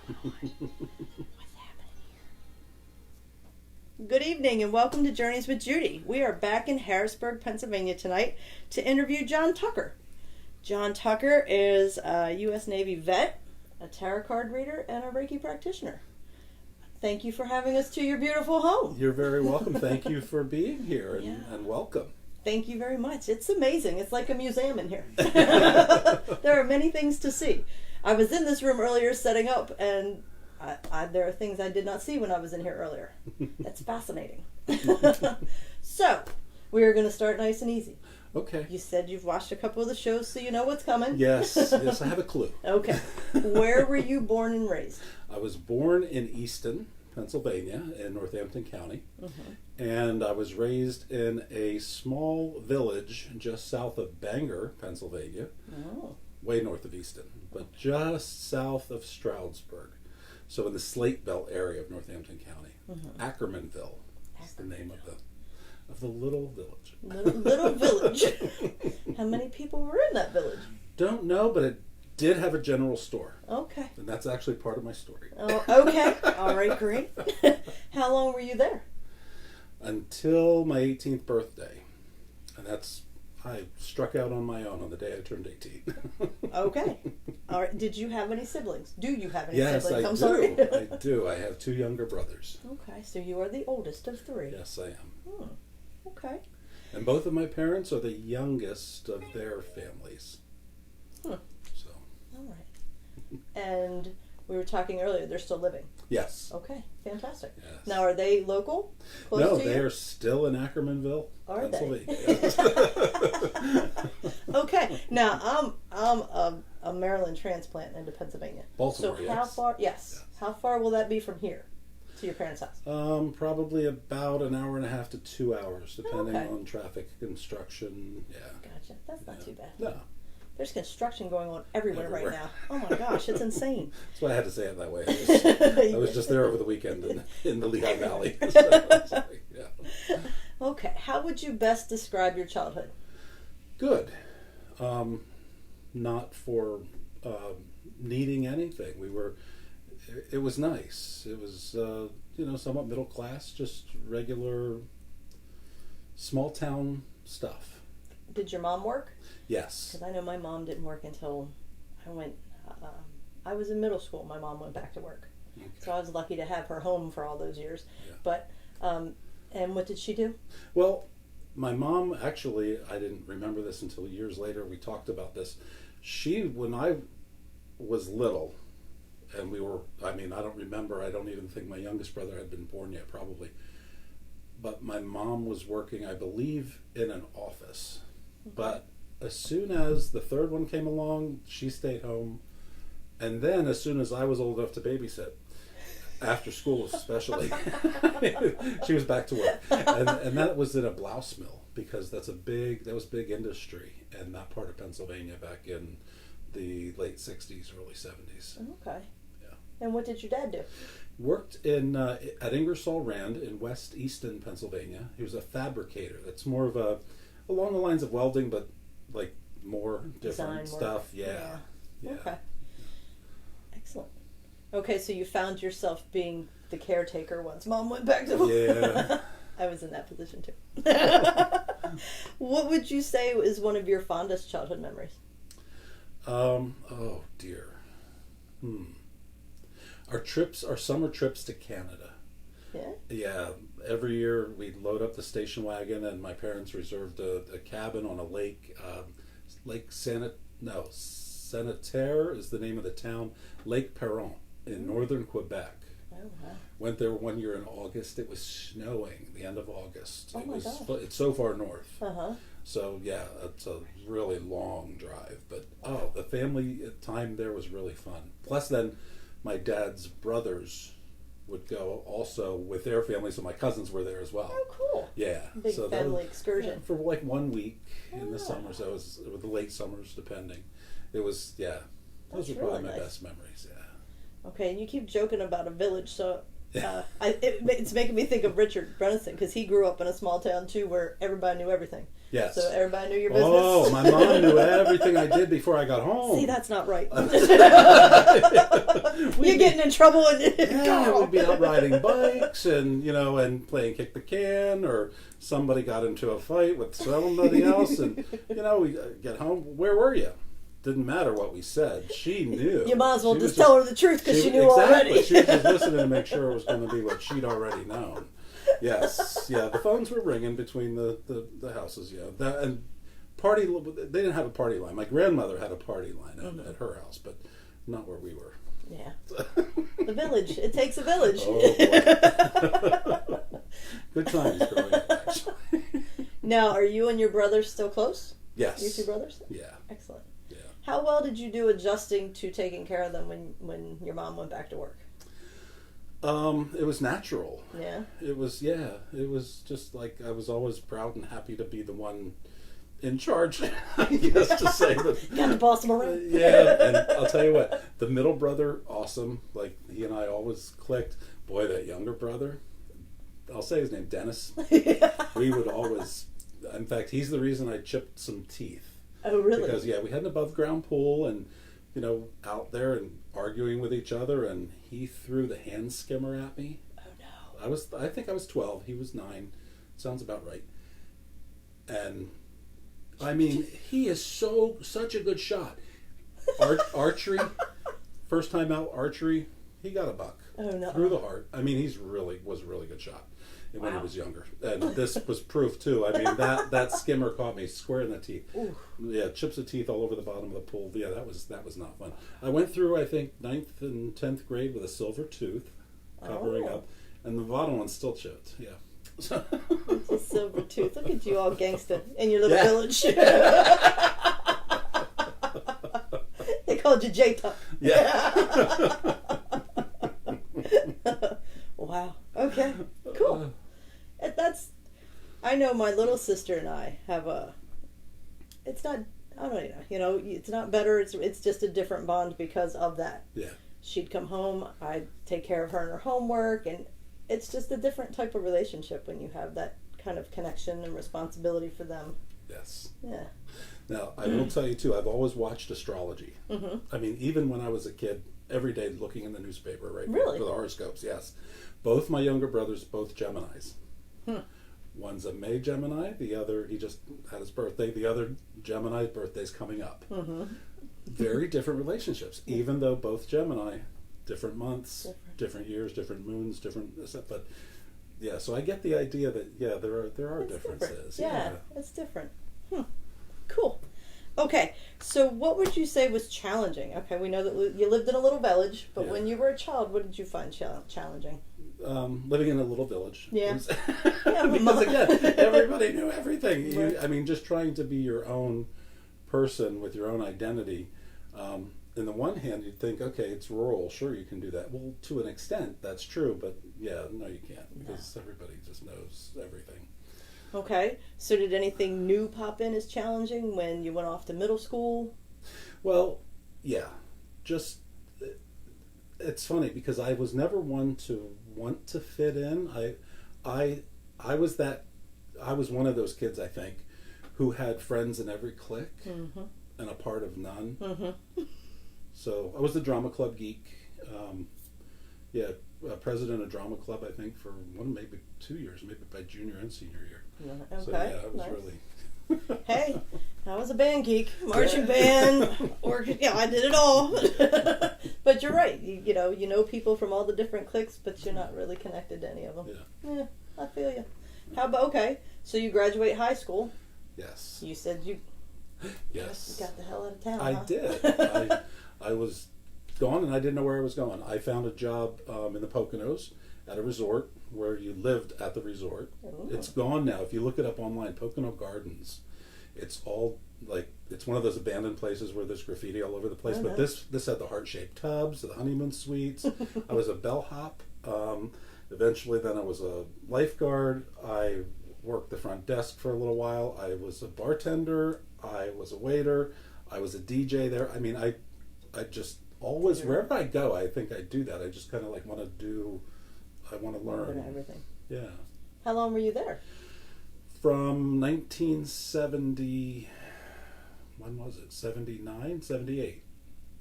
What's happening here? Good evening and welcome to Journeys with Judy. We are back in Harrisburg, Pennsylvania tonight to interview John Tucker. John Tucker is a U.S. Navy vet, a tarot card reader, and a Reiki practitioner. Thank you for having us to your beautiful home. You're very welcome. Thank you for being here and welcome. Thank you very much. It's amazing. It's like a museum in here. There are many things to see. I was in this room earlier setting up, and there are things I did not see when I was in here earlier. That's fascinating. So, we are going to start nice and easy. Okay. You said you've watched a couple of the shows, so you know what's coming? Yes, I have a clue. Okay. Where were you born and raised? I was born in Easton, Pennsylvania, in Northampton County. Mm-hmm. And I was raised in a small village just south of Bangor, Pennsylvania. Oh. Way north of Easton, but just south of Stroudsburg. So in the Slate Belt area of Northampton County. Mm-hmm. Ackermanville is the name of the little village. Little village. How many people were in that village? Don't know, but it did have a general store. Okay. And that's actually part of my story. Oh, okay. All right, great. How long were you there? Until my 18th birthday. And I struck out on my own on the day I turned 18. Okay. All right. Did you have any siblings? Do you have any yes, siblings? I I'm do. sorry. I do. I have 2 younger brothers. Okay, so you are the oldest of 3. Yes, I am. Okay. And both of my parents are the youngest of their families. So. All right. And we were talking earlier, they're still living? Yes. Okay, fantastic. Yes. Now, are they local? Close no, to they you? are still in Ackermanville, Are Pennsylvania. they? Okay. Now, I'm a Maryland transplant into Pennsylvania. Baltimore, so how far? Yes. How far will that be from here to your parents' house? Probably about an hour and a half to 2 hours, depending on traffic, construction. Yeah. Gotcha. That's not too bad. No. There's construction going on everywhere right now. Oh my gosh, it's insane. That's why I had to say it that way. I was just there over the weekend in the Lehigh Valley. So, yeah. Okay, how would you best describe your childhood? Good. Not for needing anything. It was nice. It was, somewhat middle class, just regular small town stuff. Did your mom work? Yes. Because I know my mom didn't work until I was in middle school. My mom went back to work. Okay. So I was lucky to have her home for all those years. Yeah. But, and what did she do? Well, my mom, actually, I didn't remember this until years later. We talked about this. When I was little, and I don't remember, I don't even think my youngest brother had been born yet, probably. But my mom was working, I believe, in an office. Okay. But as soon as the third one came along, she stayed home. And then as soon as I was old enough to babysit, after school especially, she was back to work. And that was in a blouse mill, because that was big industry in that part of Pennsylvania back in the late 60s, early 70s. Okay. Yeah. And what did your dad do? Worked at Ingersoll Rand in West Easton, Pennsylvania. He was a fabricator. That's more of along the lines of welding, but like more different stuff. Yeah. Okay. Excellent. Okay, so you found yourself being the caretaker once Mom went back to work. Yeah. I was in that position too. What would you say is one of your fondest childhood memories? Oh dear. Our summer trips to Canada. Yeah? Yeah. Every year we'd load up the station wagon, and my parents reserved a cabin on a lake. Lake Sanitaire is the name of the town. Lake Perron in northern Quebec. Oh, wow. Went there one year in August. It was snowing the end of August. Oh, my gosh. It's so far north. Uh-huh. So, yeah, it's a really long drive. But, the family time there was really fun. Plus, then, my dad's brothers would go also with their families, so my cousins were there as well. Oh, cool. Yeah. Big family excursion. For like 1 week in the summer, so it was the late summers, depending. It was, those were probably my best memories, yeah. Okay, and you keep joking about a village, so It's making me think of Richard Brennison because he grew up in a small town too, where everybody knew everything. Yes. So everybody knew your business. Oh, my mom knew everything I did before I got home. See, that's not right. You're getting in trouble. Yeah, we'd be out riding bikes and, and playing kick the can, or somebody got into a fight with somebody else, and, we get home. Where were you? Didn't matter what we said. She knew. You might as well just tell her the truth because she knew already. She was just listening to make sure it was going to be what she'd already known. Yes, yeah. The phones were ringing between the houses. Yeah, and party. They didn't have a party line. My grandmother had a party line at her house, but not where we were. Yeah, the village. It takes a village. Oh, boy. Good times growing up, actually. Now, are you and your brother still close? Yes. You two brothers? Yeah. Excellent. Yeah. How well did you do adjusting to taking care of them when your mom went back to work? It was natural. Yeah. It was just like I was always proud and happy to be the one in charge, I guess, to say that. Got to boss them around. Yeah, and I'll tell you what, the middle brother, awesome. Like, he and I always clicked. Boy, that younger brother, I'll say his name, Dennis. We would always, in fact, he's the reason I chipped some teeth. Oh, really? Because, we had an above ground pool and, out there and arguing with each other, and he threw the hand skimmer at me. Oh, no. I think I was 12. He was 9. Sounds about right. And, I mean, he is such a good shot. Archery, first time out archery, he got a buck. Oh, no. Through the heart. I mean, was a really good shot when he was younger. And this was proof, too. I mean, that skimmer caught me square in the teeth. Ooh. Yeah, chips of teeth all over the bottom of the pool. Yeah, that was not fun. I went through, I think, 9th and 10th grade with a silver tooth covering up. And the bottom one's still chipped. Yeah. It's a silver tooth. Look at you all gangsta in your little village. They called you J-Tuck. Yeah. Wow. Okay. Cool. I know my little sister and I have it's not, I don't know, it's not better. It's just a different bond because of that. Yeah. She'd come home. I'd take care of her and her homework, and it's just a different type of relationship when you have that kind of connection and responsibility for them. Yes. Yeah. Now, I will tell you, too, I've always watched astrology. Mm-hmm. I mean, even when I was a kid, every day looking in the newspaper, right? Really? For the horoscopes, yes. Both my younger brothers, both Geminis. Hmm. One's a May Gemini. The other, he just had his birthday. The other Gemini's birthday's coming up. Mm-hmm. Very different relationships, even though both Gemini, different months, different years, different moons, different. But yeah, so I get the idea that there are It's differences. Different. Yeah, it's different. Cool. Okay, so what would you say was challenging? Okay, we know that you lived in a little village, but when you were a child, what did you find challenging? Living in a little village. Yeah. Because again, everybody knew everything. Right. I mean, just trying to be your own person with your own identity. In the one hand, you'd think, okay, it's rural. Sure, you can do that. Well, to an extent, that's true. But yeah, no, you can't because everybody just knows everything. Okay, so did anything new pop in as challenging when you went off to middle school? Well, yeah. Just, it's funny because I was never one to want to fit in. I was one of those kids, I think, who had friends in every clique and a part of none. Mm-hmm. So I was the drama club geek. President of drama club, I think, for maybe 2 years, maybe by junior and senior year. Okay. So yeah, I was really. Hey, I was a band geek, marching band, I did it all. But you're right. You know people from all the different cliques, but you're not really connected to any of them. Yeah, I feel you. How about so you graduate high school? Yes. You said you. Yes. You got the hell out of town. I huh? did. I was gone and I didn't know where I was going. I found a job in the Poconos at a resort where you lived at the resort. Ooh. It's gone now. If you look it up online, Pocono Gardens, it's all it's one of those abandoned places where there's graffiti all over the place. But this had the heart-shaped tubs, the honeymoon suites. I was a bellhop. Eventually, then I was a lifeguard. I worked the front desk for a little while. I was a bartender. I was a waiter. I was a DJ there. I mean, I just always, wherever I go, I think I do that. I just kind of want to do I want to Learn learn. everything. Yeah. How long were you there? From 1970, when was it? 79, 78,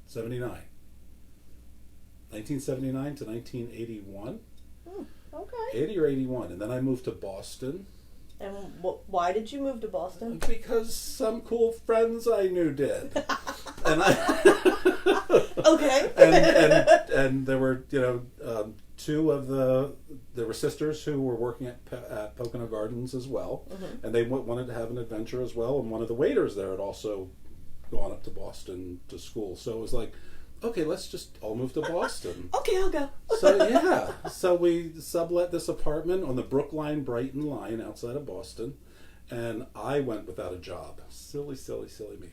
79. 1979 to 1981. Okay. 80 or 81. And then I moved to Boston. And why did you move to Boston? Because some cool friends I knew did. And I Okay. and there were, two of there were sisters who were working at Pocono Gardens as well, and they wanted to have an adventure as well. And one of the waiters there had also gone up to Boston to school, so it was like, okay, let's just all move to Boston. Okay, I'll go. So we sublet this apartment on the Brookline Brighton line outside of Boston, and I went without a job. Silly me.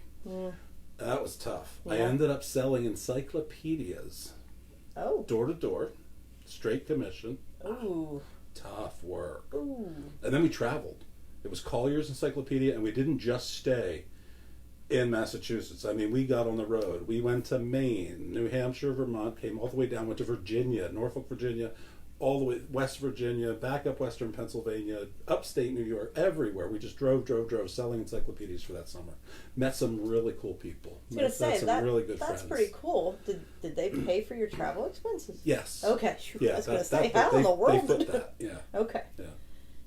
That was tough. I Yeah. ended up selling encyclopedias, Oh. door to door, straight commission. Ooh. Tough work. Ooh. And then we traveled. It was Collier's Encyclopedia, and we didn't just stay in Massachusetts. I mean, we got on the road. We went to Maine, New Hampshire, Vermont, came all the way down, went to Virginia, Norfolk, Virginia, all the way West Virginia, back up Western Pennsylvania, upstate New York, everywhere. We just drove, selling encyclopedias for that summer. Met some really cool people. I was going to say, some really good that's friends. pretty cool. Did they pay for your travel expenses? Yes. Okay. Yeah, I was going to say, that- how in the they world? fit that. Yeah. Okay. Yeah.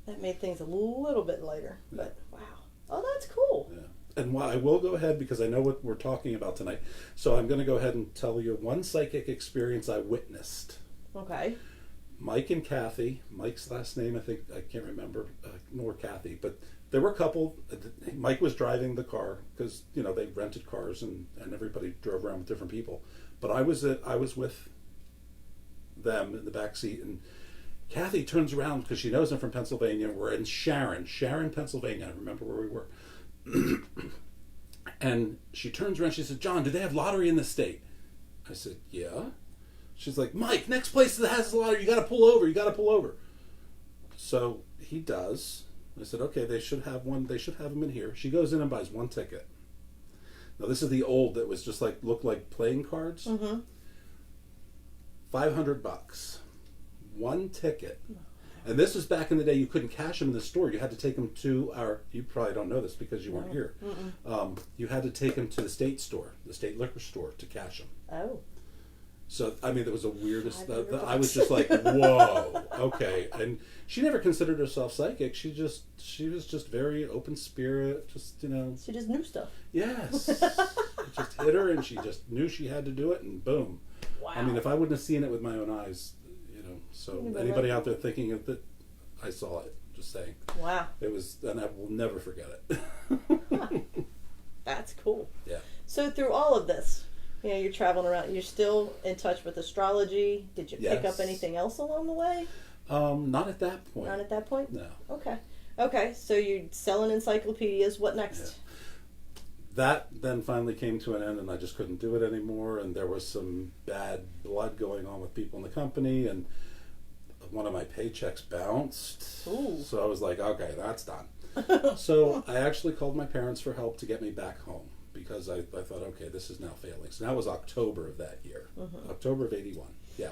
That made things a little bit lighter, Yeah. but wow. Oh, that's cool. Yeah. And I will go ahead because I know what we're talking about tonight. So I'm going to go ahead and tell you one psychic experience I witnessed. Okay. Mike and Kathy, Mike's last name I can't remember, nor Kathy, but there were a couple. Mike was driving the car because they rented cars and everybody drove around with different people. But I was with them in the back seat, and Kathy turns around because she knows I'm from Pennsylvania. We're in Sharon, Pennsylvania. I remember where we were. And she turns around, she said, "John, do they have lottery in the state?" I said, "Yeah." She's like, "Mike, next place that has lottery, you got to pull over. So he does. I said, "Okay, they should have one. They should have them in here." She goes in and buys one ticket. Now this is the old that was just looked like playing cards. Mm-hmm. $500, one ticket. And this was back in the day. You couldn't cash them in the store. You had to take them to you probably don't know this because you weren't here. You had to take them to the state store, the state liquor store, to cash them. Oh. So, I mean, it was the weirdest. $500. I was just like, whoa, okay. And she never considered herself psychic. She was just very open spirit, She just knew stuff. Yes. It just hit her, and she just knew she had to do it, and boom. Wow. I mean, if I wouldn't have seen it with my own eyes, so Yeah, but anybody out there thinking of that, I saw it, just saying. Wow. It was, and I will never forget it. Huh. That's cool. Yeah. So through all of this, you're traveling around. You're still in touch with astrology. Did you pick Yes. up anything else along the way? Not at that point. Not at that point? No. Okay. So you're selling encyclopedias. What next? Yeah. That then finally came to an end, and I just couldn't do it anymore. And there was some bad blood going on with people in the company, and one of my paychecks bounced. Ooh. So I was like, okay, that's done. So I actually called my parents for help to get me back home because I thought, okay, this is now failing. So that was October of that year, October of '81. Yeah.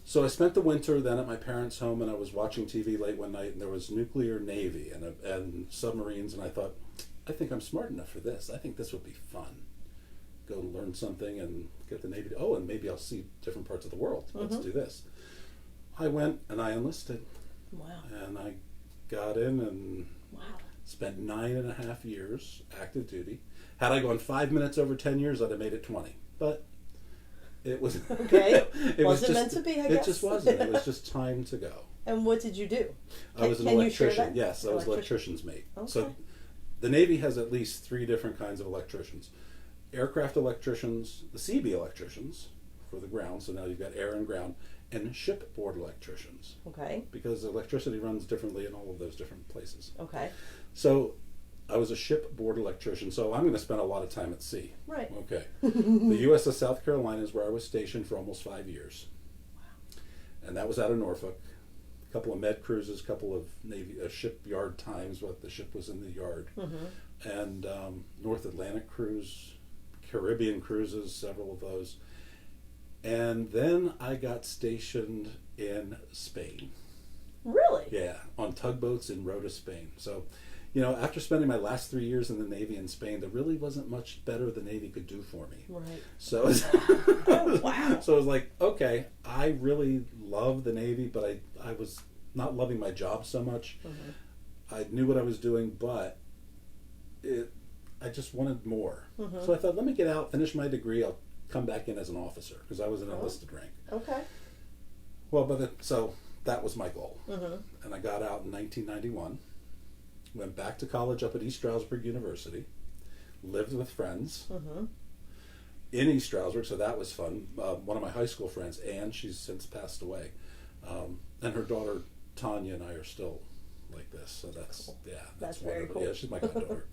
So I spent the winter then at my parents' home, and I was watching TV late one night, and there was nuclear navy and submarines, and I thought, I think I'm smart enough for this. I think this would be fun. Go and learn something and get the Navy. And maybe I'll see different parts of the world. Let's do this. I went and I enlisted. Wow. And I got in and Wow. spent 9.5 years active duty. Had I gone 5 minutes over 10 years, I'd have made it 20. But it was Okay. it was Wasn't just, meant to be, I It guess. just wasn't. It was just time to go. And what did you do? I was an Can you share electrician. that? Yes, I was Electrician. electrician's mate. Okay. So the Navy has at least 3 different kinds of electricians. Aircraft electricians, the CB electricians for the ground, so now you've got air and ground, and shipboard electricians, Okay. because electricity runs differently in all of those different places. Okay. So I was a shipboard electrician, so I'm going to spend a lot of time at sea. Right. Okay. The USS South Carolina is where I was stationed for almost 5 years. Wow. And that was out of Norfolk. A couple of med cruises, a couple of Navy shipyard times, what the ship was in the yard. And North Atlantic cruise, Caribbean cruises, several of those. And then I got stationed in Spain. Really? Yeah, on tugboats in Rota, Spain. So, after spending my last 3 years in the Navy in Spain, there really wasn't much better the Navy could do for me. Right. So, Oh, wow. so I was like, okay, I really love the Navy, but I was not loving my job so much. Mm-hmm. I knew what I was doing, but I just wanted more. Mm-hmm. So I thought, let me get out, finish my degree, I'll come back in as an officer, because I was an enlisted rank. Okay. Well, so that was my goal. Mm-hmm. And I got out in 1991, went back to college up at East Stroudsburg University, lived with friends Mm-hmm. in East Stroudsburg, so that was fun. One of my high school friends, Anne, she's since passed away, and her daughter Tanya and I are still like this. So that's Cool. that's Very wonderful. cool. Yeah, she's my goddaughter.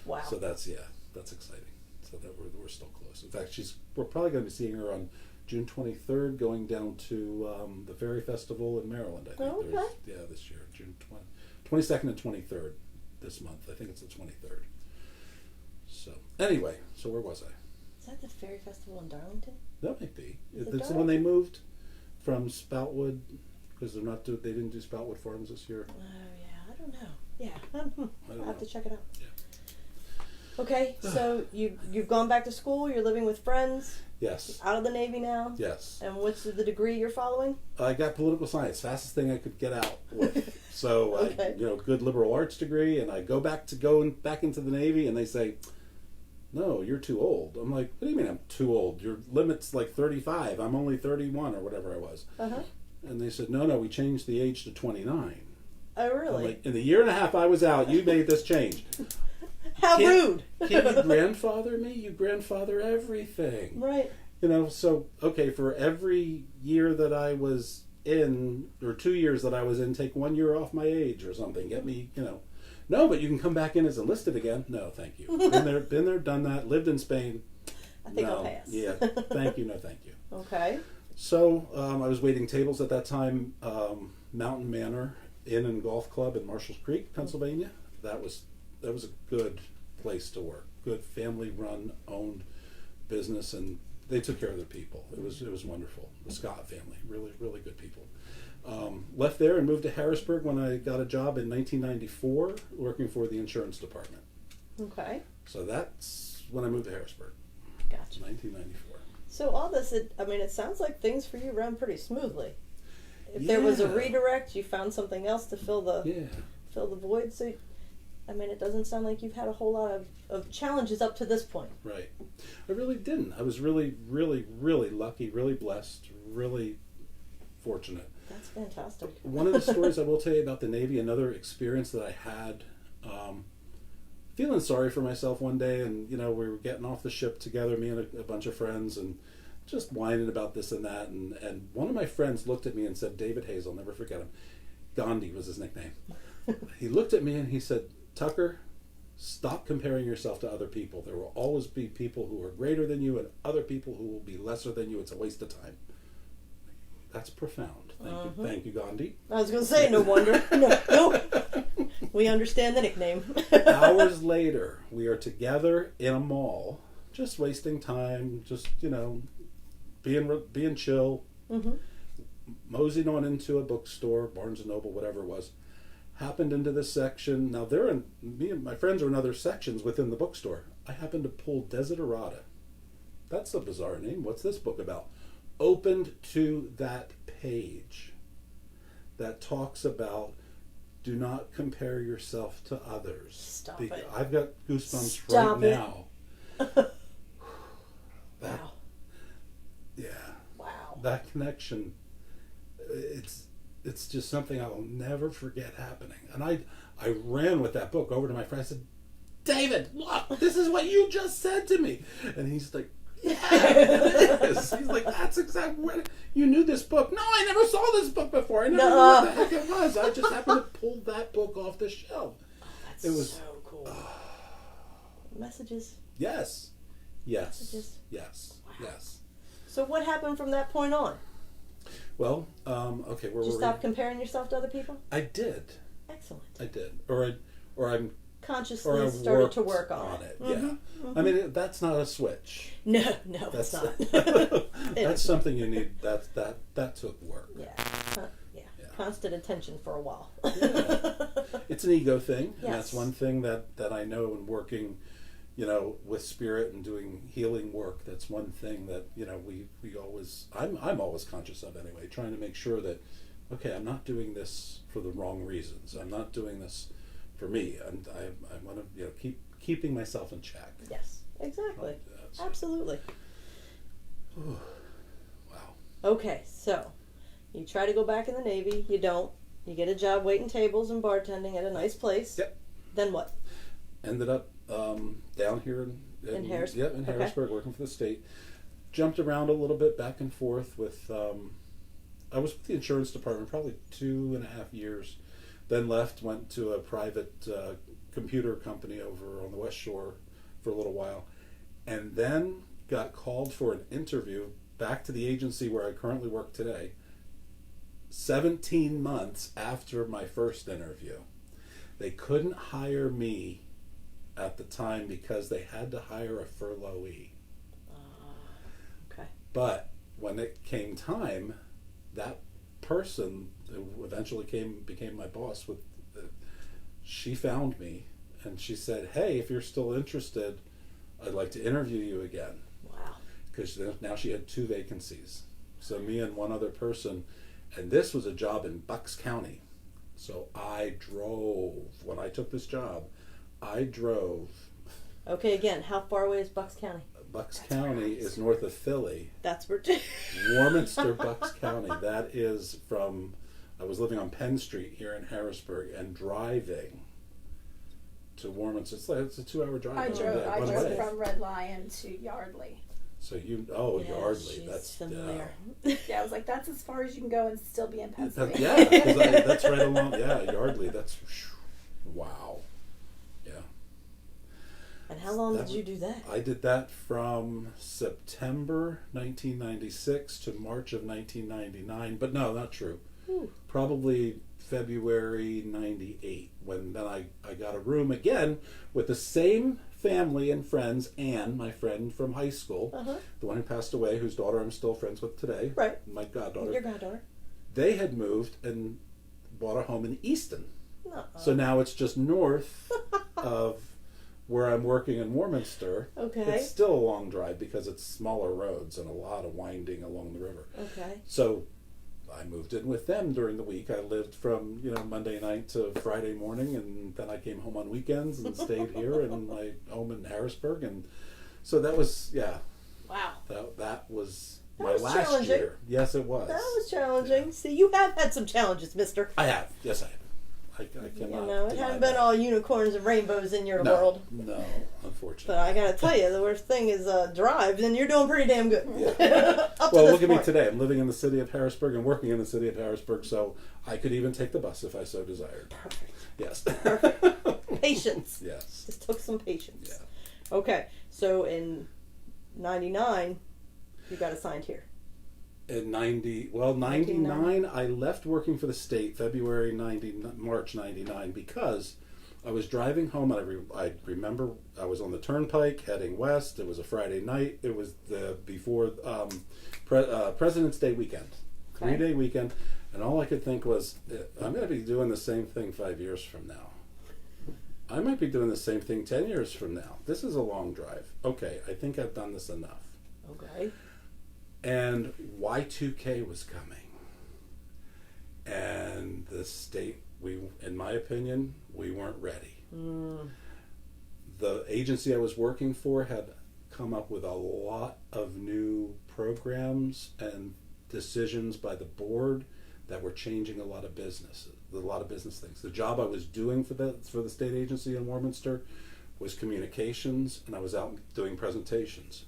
Wow. So that's exciting. So that we're still close. In fact, we're probably going to be seeing her on June 23rd, going down to the Fairy Festival in Maryland. I think. Oh, okay. This year, June 22nd and 23rd this month. I think it's the 23rd. So anyway, so where was I? Is that the Fairy Festival in Darlington? That might be. Is it It's when they moved from Spoutwood, because they didn't do Spoutwood Farms this year. Oh, yeah. I don't know. Yeah. I I'll don't have know. to check it out. Yeah. Okay, so you've gone back to school, you're living with friends, Yes. out of the Navy now, Yes. and what's the degree you're following? I got political science, fastest thing I could get out with. So, Okay. good liberal arts degree, and I go back into the Navy, and they say, "No, you're too old." I'm like, "What do you mean I'm too old? Your limit's like 35. I'm only 31 or whatever I was." Uh-huh. And they said, "No, we changed the age to 29." Oh, I'm really? like, in the year and a half I was out, you made this change. How rude! Can you grandfather me? You grandfather everything. Right. So, okay, for every year that I was in, or 2 years that I was in, take 1 year off my age or something. Get me, No, but you can come back in as enlisted again. No, thank you. Been there, done that. Lived in Spain. I think no. I'll pass. Yeah, thank you, no thank you. Okay. So, I was waiting tables at that time, Mountain Manor Inn and Golf Club in Marshalls Creek, Pennsylvania. That was a good place to work. Good family-run, owned business, and they took care of their people. It was wonderful. The Scott family, really, really good people. Left there and moved to Harrisburg when I got a job in 1994, working for the insurance department. Okay. So that's when I moved to Harrisburg, Gotcha. 1994. So all this, it sounds like things for you ran pretty smoothly. If there was a Yeah. redirect, you found something else to fill the void. So, it doesn't sound like you've had a whole lot of challenges up to this point. Right. I really didn't. I was really, really, really lucky, really blessed, really fortunate. That's fantastic. One of the stories I will tell you about the Navy, another experience that I had, feeling sorry for myself one day, and we were getting off the ship together, me and a bunch of friends, and just whining about this and that, and one of my friends looked at me and said, David Hayes, I'll never forget him, Gandhi was his nickname. He looked at me and he said, Tucker, stop comparing yourself to other people. There will always be people who are greater than you and other people who will be lesser than you. It's a waste of time. That's profound. Thank you, Gandhi. I was going to say, no wonder. No. We understand the nickname. Hours later, we are together in a mall, just wasting time, just, being chill, moseying on into a bookstore, Barnes & Noble, whatever it was. Happened into this section. Now, me and my friends are in other sections within the bookstore. I happened to pull Desiderata. That's a bizarre name. What's this book about? Opened to that page that talks about do not compare yourself to others. Stop it. I've got goosebumps Stop right it. now. Wow. Yeah. Wow. That connection, it's just something I will never forget happening. And I ran with that book over to my friend. I said, David, look, this is what you just said to me. And he's like, yeah, it is. He's like, that's exactly what you knew this book. No, I never saw this book before. I never knew what the heck it was. I just happened to pull that book off the shelf. That's It was so cool. Messages. Yes. Messages. Yes. Yes. So what happened from that point on? Well, okay, where Did you were stop we? comparing yourself to other people? I did. Excellent. I did. Or I'm consciously or I started to worked work on it. Yeah, I mean that's not a switch. No, it's That's not. that's something you need. That took work. Yeah. Yeah. Yeah. Constant attention for a while. Yeah. It's an ego thing, and that's Yes. one thing that I know in working, with spirit and doing healing work. That's one thing that we always I'm always conscious of anyway, trying to make sure that okay, I'm not doing this for the wrong reasons. I'm not doing this for me. I want to keeping myself in check. Yes, exactly. Like that, so. Absolutely. Wow. Okay, so you try to go back in the Navy, you don't. You get a job waiting tables and bartending at a nice place. Yep. Then what? Ended up down here In Harrisburg? Yeah, in Okay. Harrisburg, working for the state. Jumped around a little bit, back and forth with. I was with the insurance department probably 2.5 years. Then left, went to a private computer company over on the West Shore for a little while, and then got called for an interview back to the agency where I currently work today. 17 months after my first interview. They couldn't hire me at the time because they had to hire a furloughee. Okay. But when it came time, that person who eventually became my boss, she found me and she said, "Hey, if you're still interested, I'd like to interview you again." Wow. Because now she had 2 vacancies. So me and one other person, and this was a job in Bucks County. So I drove, when I took this job, I drove. Okay, again, how far away is Bucks County? Bucks County is north of Philly. That's where. Warminster, Bucks County. That is from, I was living on Penn Street here in Harrisburg and driving to Warminster. It's a 2-hour drive. I one drove way. from Red Lion to Yardley. So Yeah, Yardley. she's That's familiar. Yeah, I was like, that's as far as you can go and still be in Pennsylvania. Yeah, 'cause that's right along. Yeah, Yardley. That's wow. Yeah. And how long That did you do that? I did that from September 1996 to March of 1999. But no, not true. Ooh. Probably February 98 when then I got a room again with the same family and friends. Anne, my friend from high school, Uh-huh. the one who passed away, whose daughter I'm still friends with today. Right. My goddaughter. Your goddaughter. They had moved and bought a home in Easton. Nuh-uh. So now it's just north of where I'm working in Warminster. Okay. It's still a long drive because it's smaller roads and a lot of winding along the river. Okay. So I moved in with them during the week. I lived from Monday night to Friday morning, and then I came home on weekends and stayed here in my home in Harrisburg. And so that was Wow. that was That my was last challenging. year. Yes, it was. That was challenging. Yeah. See, you have had some challenges, mister. I have. Yes, I have. I cannot. It deny hasn't been that. all unicorns and rainbows in your No, world. no, unfortunately. But I gotta tell you, the worst thing is drives, and you're doing pretty damn good. Yeah. Up Well, to look this at me point. today. I'm living in the city of Harrisburg and working in the city of Harrisburg, so I could even take the bus if I so desired. Perfect. Yes. Patience. Yes. Just took some patience. Yeah. Okay, so in '99, you got assigned here. In 99, I left working for the state February 90, March 99 because I was driving home and I remember I was on the turnpike heading west. It was a Friday night. It was before President's Day weekend, Okay. 3-day weekend, and all I could think was, I'm going to be doing the same thing 5 years from now. I might be doing the same thing 10 years from now. This is a long drive. Okay, I think I've done this enough. Okay. And Y2K was coming. And the state, in my opinion, we weren't ready. The agency I was working for had come up with a lot of new programs and decisions by the board that were changing a lot of business things. The job I was doing for the state agency in Warminster was communications, and I was out doing presentations.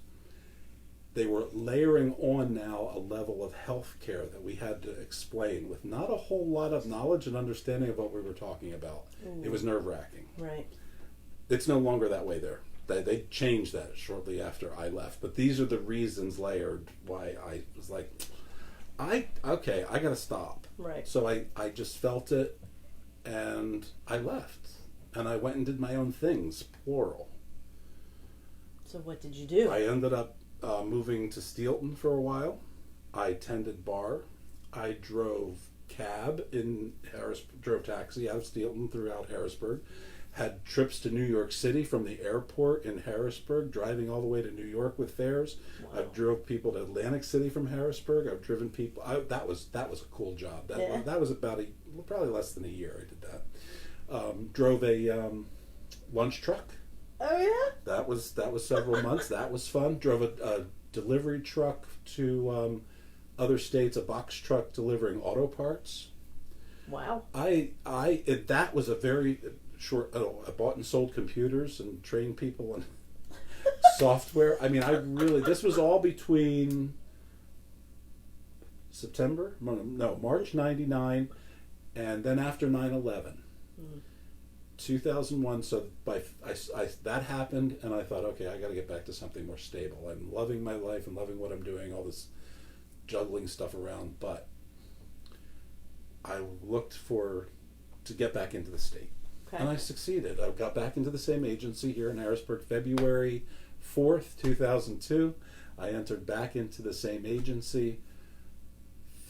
They were layering on now a level of health care that we had to explain with not a whole lot of knowledge and understanding of what we were talking about. It was nerve-wracking. Right. It's no longer that way there. They changed that shortly after I left. But these are the reasons layered why I was like, I got to stop. Right. So I just felt it, and I left. and I went and did my own things, plural. So what did you do? I ended up moving to Steelton for a while. I tended bar. I drove cab in drove taxi out of Steelton throughout Harrisburg. Had trips to New York City from the airport in Harrisburg, driving all the way to New York with fares. Wow. I've drove people to Atlantic City from Harrisburg. I've driven people. That was a cool job. That was about probably less than a year I did that. Drove a lunch truck. Oh yeah. That was several months. That was fun. Drove a delivery truck to other states. A box truck delivering auto parts. Wow. That was a very short. I bought and sold computers and trained people on software. I mean, this was all between March '99, and then after 9/11. 2001. So that happened, and I thought, okay, I got to get back to something more stable. I'm loving my life and loving what I'm doing, all this juggling stuff around, but I looked to get back into the state. Okay. And I succeeded. I got back into the same agency here in Harrisburg, February 4th, 2002. I entered back into the same agency,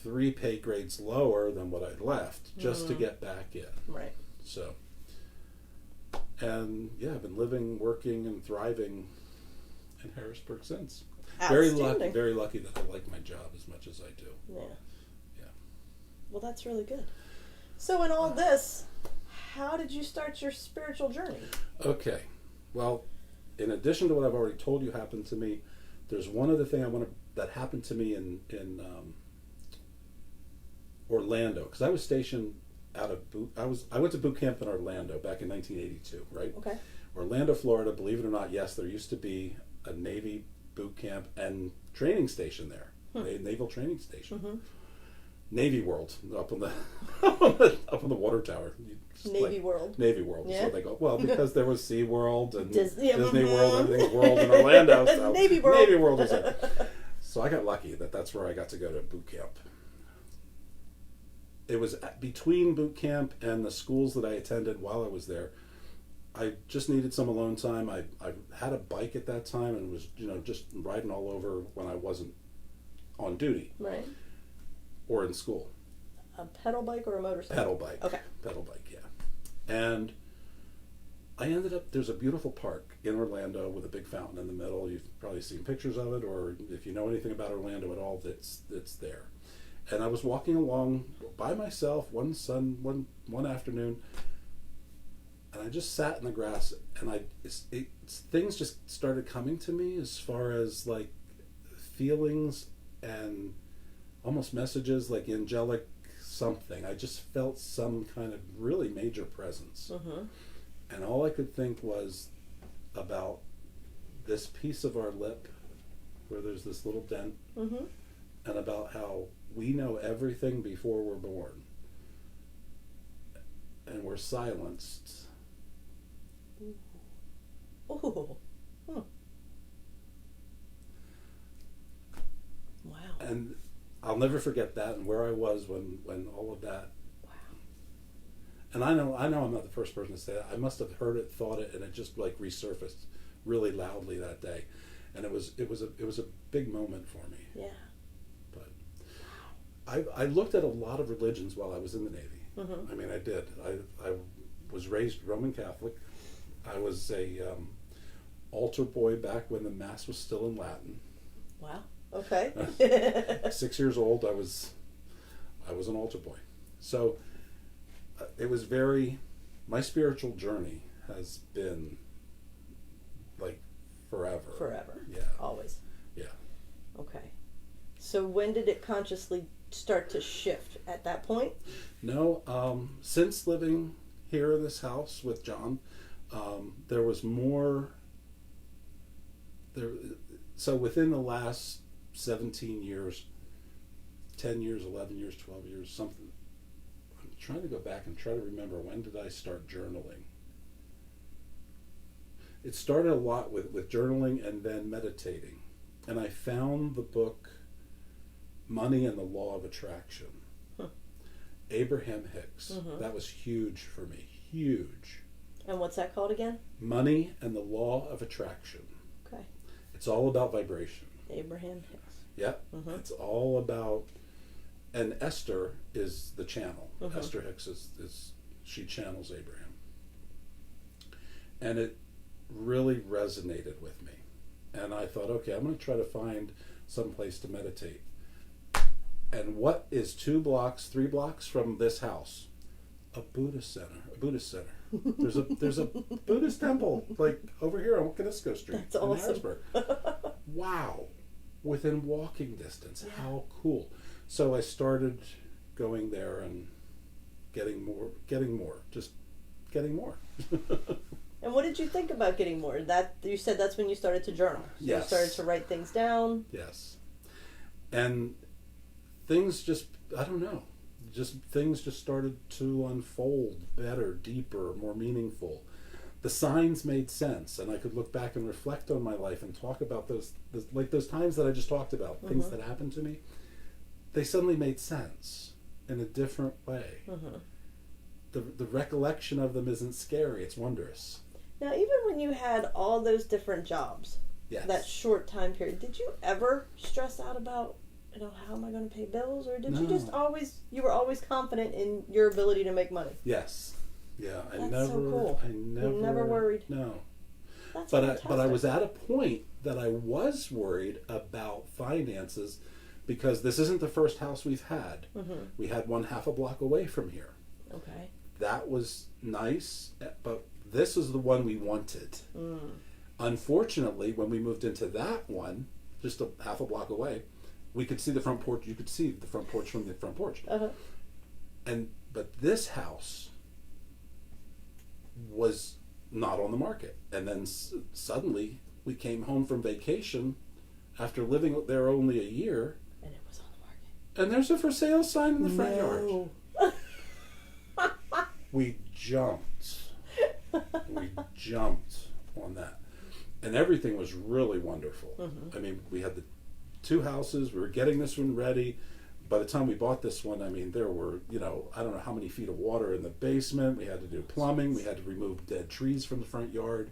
3 pay grades lower than what I'd left, just to get back in. Right. So, and yeah, I've been living, working, and thriving in Harrisburg since. Very lucky that I like my job as much as I do. Yeah. Yeah. Well, that's really good. So in all this, how did you start your spiritual journey? Okay. Well, in addition to what I've already told you happened to me, there's one other thing that happened to me in Orlando, because I was stationed I went to boot camp in Orlando back in 1982, right? Okay. Orlando, Florida, believe it or not, yes, there used to be a Navy boot camp and training station there, a naval training station. Mm-hmm. Navy World, up on the up on the water tower. Navy World. Navy World. Yeah. So they go, well, because there was Sea World and Disney World, everything's World in Orlando. So Navy World. Navy World was there. So I got lucky that's where I got to go to boot camp. It was between boot camp and the schools that I attended while I was there. I just needed some alone time. I had a bike at that time and was just riding all over when I wasn't on duty. Right. Or in school. A pedal bike or a motorcycle? Pedal bike. Okay. Pedal bike, yeah. And I ended up, there's a beautiful park in Orlando with a big fountain in the middle. You've probably seen pictures of it, or if you know anything about Orlando at all, it's there. And I was walking along by myself one afternoon, and I just sat in the grass, and things just started coming to me as far as like feelings and almost messages, like angelic something. I just felt some kind of really major presence. Mm-hmm. And all I could think was about this piece of our lip where there's this little dent, Mm-hmm. and about how we know everything before we're born. And we're silenced. Oh. Hmm. Wow. And I'll never forget that and where I was when all of that. Wow. And I know I'm not the first person to say that. I must have heard it, thought it, and it just like resurfaced really loudly that day. And it was a big moment for me. Yeah. But I looked at a lot of religions while I was in the Navy. Mm-hmm. I mean, I did. I was raised Roman Catholic. I was a altar boy back when the Mass was still in Latin. Wow. Okay. 6 years old, I was an altar boy. So it was my spiritual journey has been like forever. Forever. Yeah. Always. Yeah. Okay. So when did it consciously start to shift at that point? No, since living here in this house with John, there was more. So within the last 17 years, 10 years, 11 years, 12 years, something. I'm trying to go back and try to remember, when did I start journaling? It started a lot with journaling and then meditating. And I found the book Money and the Law of Attraction. Abraham Hicks. Mm-hmm. That was huge for me. Huge. And what's that called again? Money and the Law of Attraction. Okay. It's all about vibration. Abraham Hicks. Yep. It's all about, and Esther is the channel. Esther Hicks is she channels Abraham. And it really resonated with me. And I thought, okay, I'm going to try to find some place to meditate. And what is 3 blocks from this house? A Buddhist center. There's a Buddhist temple like over here on Kanisko Street. That's in awesome. Harrisburg. Wow. Within walking distance. How cool. So I started going there and getting more. And what did you think about getting more? That you said that's when you started to journal. So Yes. You started to write things down. Yes. And things just, I don't know, things just started to unfold better, deeper, more meaningful. The signs made sense, and I could look back and reflect on my life and talk about those times that I just talked about, things that happened to me. They suddenly made sense in a different way. The recollection of them isn't scary, it's wondrous. Now, even when you had all those different jobs, Yes. that short time period, did you ever stress out about, how am I going to pay bills? Or did you just you were always confident in your ability to make money? Yes. Yeah, I That's never, so cool. I never, You never worried? No. That's But fantastic. I was at a point that I was worried about finances because this isn't the first house we've had. We had one half a block away from here. Okay. That was nice, but this is the one we wanted. Unfortunately, when we moved into that one, just a half a block away, we could see the front porch. You could see the front porch from the front porch. But this house was not on the market. And then suddenly we came home from vacation after living there only a year, And it was on the market. and there's a for sale sign in the front yard. We jumped. We jumped on that. And everything was really wonderful. I mean, we had the 2 houses. We were getting this one ready. By the time we bought this one, I mean, there were, I don't know how many feet of water in the basement. We had to do plumbing. We had to remove dead trees from the front yard.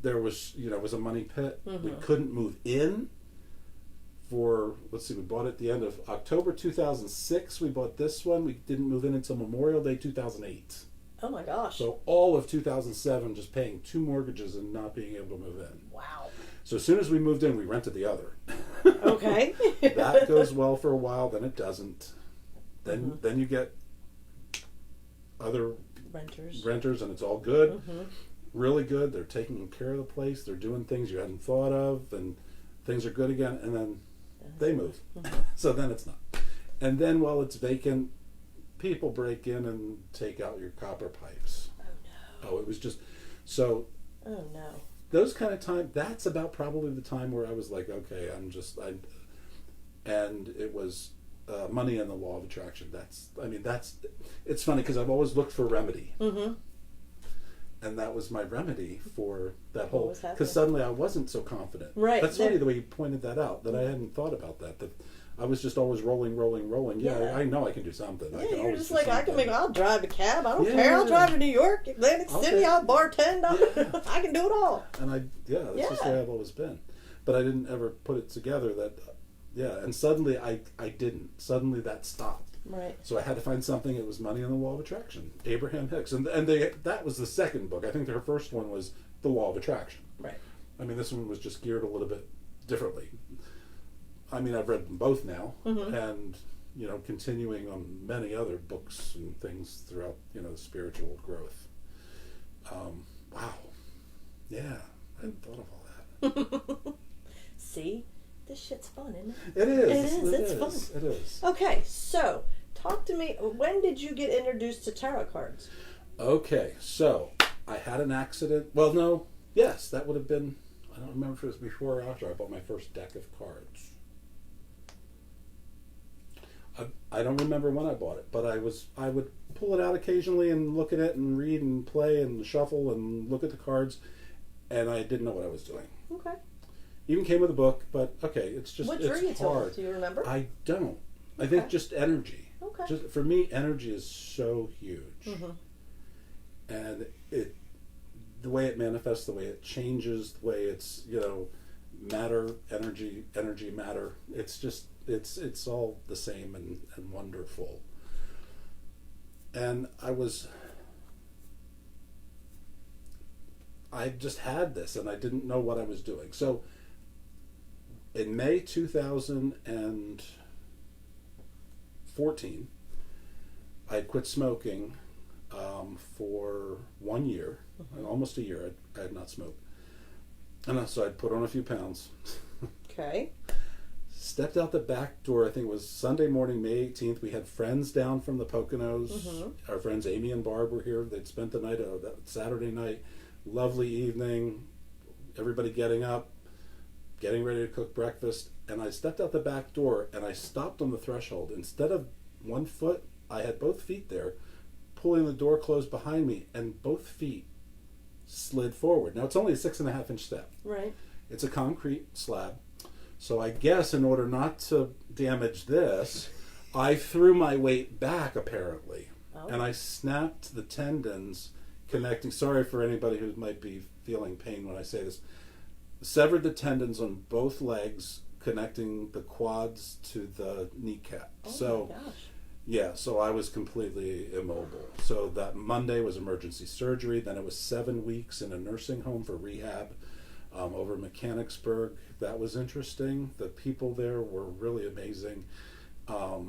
There was, it was a money pit. We couldn't move in for, we bought it at the end of October 2006. We bought this one. We didn't move in until Memorial Day 2008. Oh my gosh. So all of 2007 just paying 2 mortgages and not being able to move in. Wow. So as soon as we moved in, we rented the other. Okay. That goes well for a while, then it doesn't. Then you get other Renters. and it's all good. Really good. They're taking care of the place. They're doing things you hadn't thought of, and things are good again, and then they move. So then it's not. And then while it's vacant, people break in and take out your copper pipes. Oh no. Oh, it was just so. Oh no. Those kind of time. That's about probably the time where I was like, okay, and it was Money and the Law of Attraction. It's funny because I've always looked for a remedy, and that was my remedy for that whole. was happening? Because suddenly I wasn't so confident. Right. That's funny the way you pointed that out. That I hadn't thought about that. That I was just always rolling. Yeah, Yeah. I know I can do something. I Yeah, can you're always just do like, I can something. I'll drive a cab. I don't Yeah. care. I'll drive to New York, Atlantic I'll City. take- I'll bartend. Yeah. I can do it all. And that's just the way I've always been. But I didn't ever put it together that, and suddenly I didn't. Suddenly that stopped. Right. So I had to find something. It was Money and the Law of Attraction, Abraham Hicks. And that was the second book. I think her first one was The Law of Attraction. Right. I mean, this one was just geared a little bit differently. I mean, I've read them both now, and, continuing on many other books and things throughout, the spiritual growth. Wow. Yeah, I hadn't thought of all that. See? This shit's fun, isn't it? It is. It is. It's fun. It is. Okay, so talk to me. When did you get introduced to tarot cards? Okay, so I had an accident. Well, no. Yes, that would have been, I don't remember if it was before or after I bought my first deck of cards. I don't remember when I bought it, but I would pull it out occasionally and look at it and read and play and shuffle and look at the cards, and I didn't know what I was doing. Okay. Even came with a book, but okay, it's just What drew you it's to hard. it? Do you remember? I don't. I think Okay. just energy. Okay. Just for me, energy is so huge, and the way it manifests, the way it changes, the way it's, matter, energy, matter. It's just, it's all the same and wonderful. And I just had this and I didn't know what I was doing. So in May 2014, I had quit smoking for 1 year, almost a year. I had not smoked. And so I'd put on a few pounds. Okay. Stepped out the back door, I think it was Sunday morning, May 18th. We had friends down from the Poconos. Our friends Amy and Barb were here. They'd spent the night, that Saturday night. Lovely evening. Everybody getting up, getting ready to cook breakfast. And I stepped out the back door and I stopped on the threshold. Instead of one foot, I had both feet there, pulling the door closed behind me, and both feet slid forward. Now, it's only a 6.5-inch step. Right. It's a concrete slab. So I guess in order not to damage this, I threw my weight back, apparently. Oh. And I snapped the tendons connecting. Sorry for anybody who might be feeling pain when I say this. Severed the tendons on both legs, connecting the quads to the kneecap. Oh so, my gosh. yeah, so I was completely immobile. So that Monday was emergency surgery. Then it was 7 weeks in a nursing home for rehab over Mechanicsburg. That was interesting. The people there were really amazing. I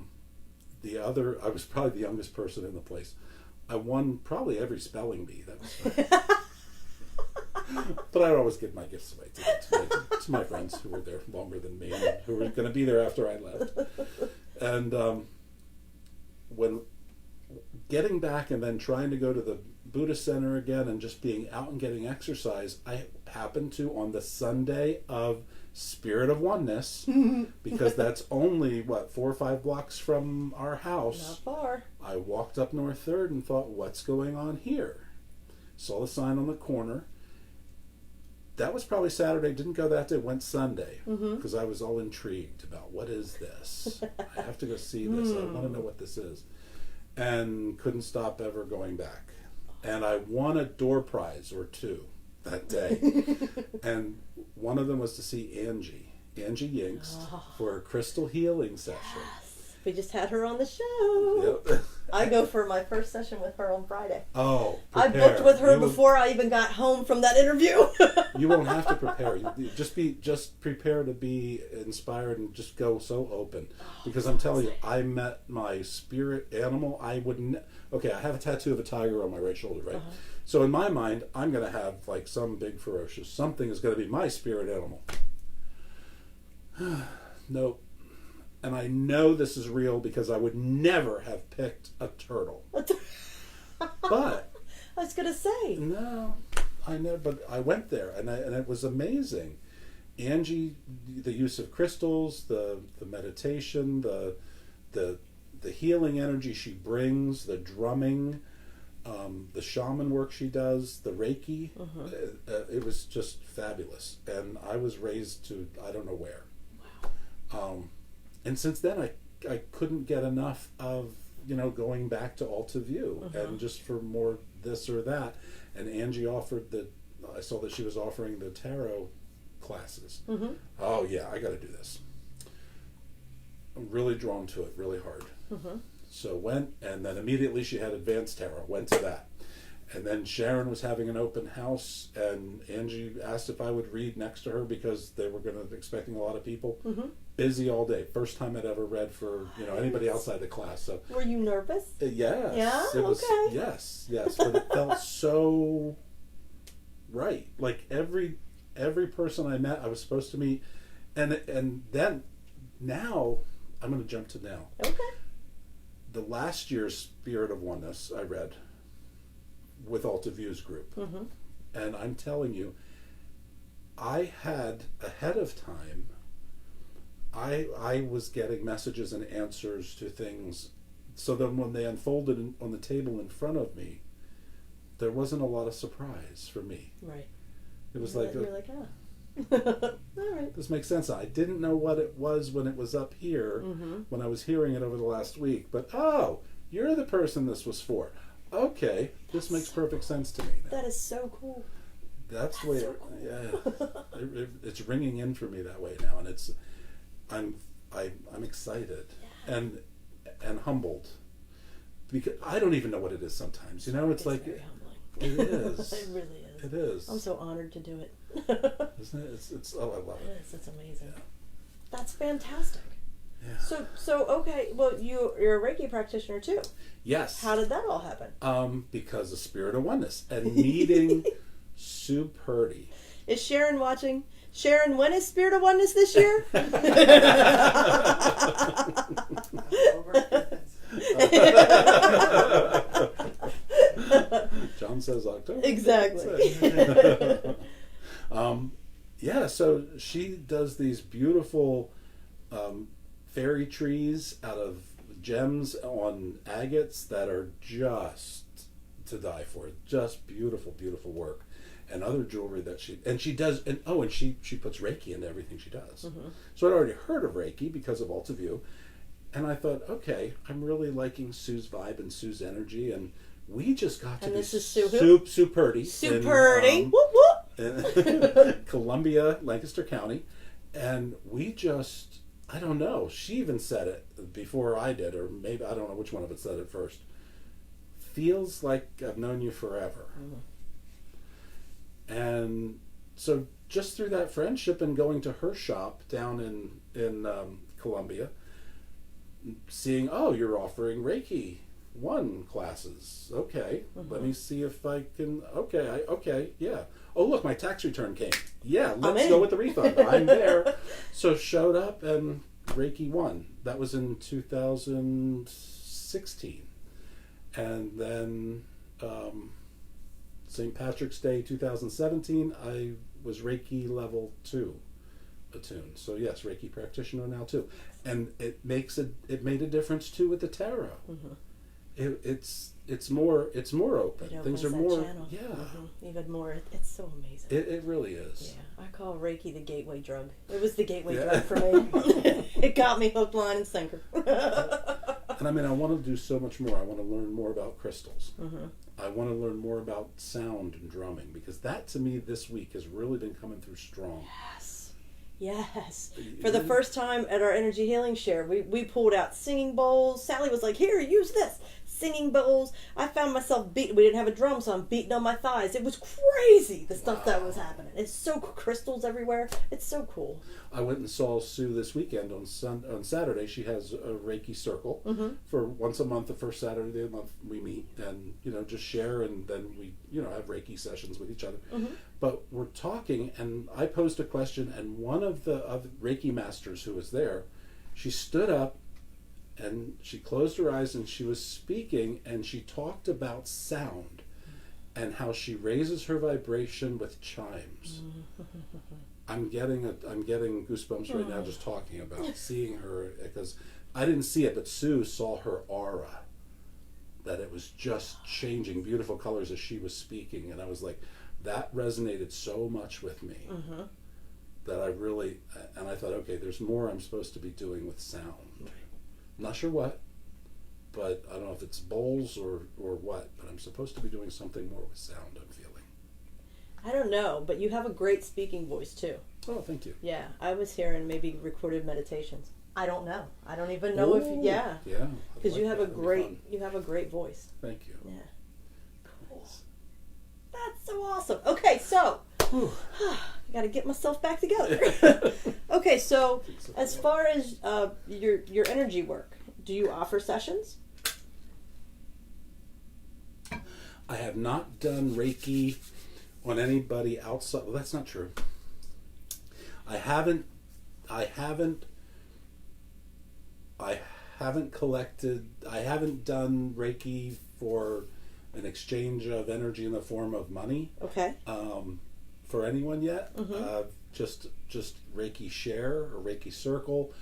was probably the youngest person in the place. I won probably every spelling bee. That was fun. But I'd always give my gifts away to my friends who were there longer than me, and who were going to be there after I left. And when getting back and then trying to go to the Buddhist Center again and just being out and getting exercise, I happened to, on the Sunday of Spirit of Oneness, because that's only, 4 or 5 blocks from our house. Not far. I walked up North 3rd and thought, what's going on here? Saw the sign on the corner. That was probably Saturday, didn't go that day, went Sunday, because I was all intrigued about, what is this? I have to go see this. I want to know what this is. And couldn't stop ever going back. And I won a door prize or 2 that day. And one of them was to see Angie Yinks for a crystal healing session. Yes. We just had her on the show. Yep. I go for my first session with her on Friday. Oh, I prepare. booked with her You will- before I even got home from that interview. You won't have to prepare. You just prepare to be inspired and just go so open. Because I'm telling you, I met my spirit animal. I wouldn't. Okay, I have a tattoo of a tiger on my right shoulder, right? So in my mind, I'm going to have like some big ferocious something is going to be my spirit animal. Nope. And I know this is real because I would never have picked a turtle. But I was gonna say. no, I know. But I went there, and it was amazing. Angie, the use of crystals, the meditation, the healing energy she brings, the drumming, the shaman work she does, the Reiki. It was just fabulous, and I was raised to I don't know where. Wow. And since then, I couldn't get enough of going back to Alta View and just for more this or that. And Angie offered I saw that she was offering the tarot classes. Oh yeah, I got to do this. I'm really drawn to it, really hard. So went, and then immediately she had advanced tarot. Went to that, and then Sharon was having an open house, and Angie asked if I would read next to her because they were expecting a lot of people. Busy all day. First time I'd ever read for anybody outside the class. So Were you nervous? yes, Yeah? it was, Okay. yes, but it felt so right. Like every person I met, I was supposed to meet, and then now I'm going to jump to now. Okay. The last year's Spirit of Oneness I read with Alta View's group, and I'm telling you, I had ahead of time. I was getting messages and answers to things, so then when they unfolded on the table in front of me, there wasn't a lot of surprise for me. Right. It was You're like, like, all right. this makes sense. I didn't know what it was when it was up here, when I was hearing it over the last week, but you're the person this was for. Okay, this makes perfect sense to me now. That is so cool. that's the way. so cool. Yeah, it's ringing in for me that way now, and I'm excited and humbled because I don't even know what it is sometimes. You know, it's like very humbling. it is. It really is. It is. I'm so honored to do it. Isn't it? It's oh, I love It it. is. It's amazing. Yeah. That's fantastic. Yeah. So okay. Well, you're a Reiki practitioner too. Yes. How did that all happen? Because of Spirit of Oneness and meeting Sue Purdy. Is Sharon watching? Sharon, when is Spirit of Oneness this year? John says October. Exactly. Yeah, so she does these beautiful fairy trees out of gems on agates that are just to die for. Just beautiful, beautiful work. And other jewelry that she does, and she puts Reiki into everything she does. Mm-hmm. So I'd already heard of Reiki because of Alta View, and I thought, okay, I'm really liking Sue's vibe and Sue's energy, and we just got to And be this is Sue who? Sue Purdy. Sue Purdy. Whoop whoop. In Columbia, Lancaster County, and we just, I don't know, she even said it before I did, or maybe, I don't know which one of us said it first. Feels like I've known you forever. Mm-hmm. And so just through that friendship and going to her shop down in Columbia, seeing, oh, you're offering Reiki 1 classes. Okay, let me see if I can. Okay, yeah. Oh, look, my tax return came. Yeah, let's go with the refund. I'm there. So showed up and Reiki 1. That was in 2016. And then St. Patrick's Day 2017, I was Reiki level 2 attuned. So yes, Reiki practitioner now too. And it made a difference too with the tarot. Mm-hmm. It's more open. It Things are opens that more channel. yeah. Mm-hmm. Even more. It's so amazing. It really is. Yeah, I call Reiki the gateway drug. It was the gateway Yeah. drug for me. It got me hook, line, and sinker. And I mean, I want to do so much more. I want to learn more about crystals. Mm-hmm. I want to learn more about sound and drumming, because that to me this week has really been coming through strong. Yes. For the first time at our energy healing share, we pulled out singing bowls. Sally was like, "Here, use this." Singing bowls. I found myself beating. We didn't have a drum, so I'm beating on my thighs. It was crazy, the stuff that was happening. It's so crystals everywhere. It's so cool. I went and saw Sue this weekend on Saturday. She has a Reiki circle for once a month. The first Saturday of the month we meet and just share, and then we have Reiki sessions with each other. But we're talking, and I posed a question, and one of the Reiki masters who was there, she stood up and she closed her eyes and she was speaking, and she talked about sound and how she raises her vibration with chimes. I'm getting goosebumps right now just talking about seeing her, because I didn't see it, but Sue saw her aura, that it was just changing beautiful colors as she was speaking, and I was like, that resonated so much with me that I thought, okay, there's more I'm supposed to be doing with sound. Not sure what, but I don't know if it's bowls or what, but I'm supposed to be doing something more with sound, I'm feeling. I don't know, but you have a great speaking voice too. Oh, thank you. Yeah, I was hearing maybe recorded meditations. I don't know. I don't even know if Yeah. because you have a That'd be great fun. voice. Thank you. Yeah. Cool. That's so awesome. Okay, so I got to get myself back together. Okay, so as far as your energy work, do you offer sessions? I have not done Reiki on anybody outside. Well, that's not true. I haven't collected. I haven't done Reiki for an exchange of energy in the form of money. Okay. For anyone yet. Just Reiki share or Reiki circle,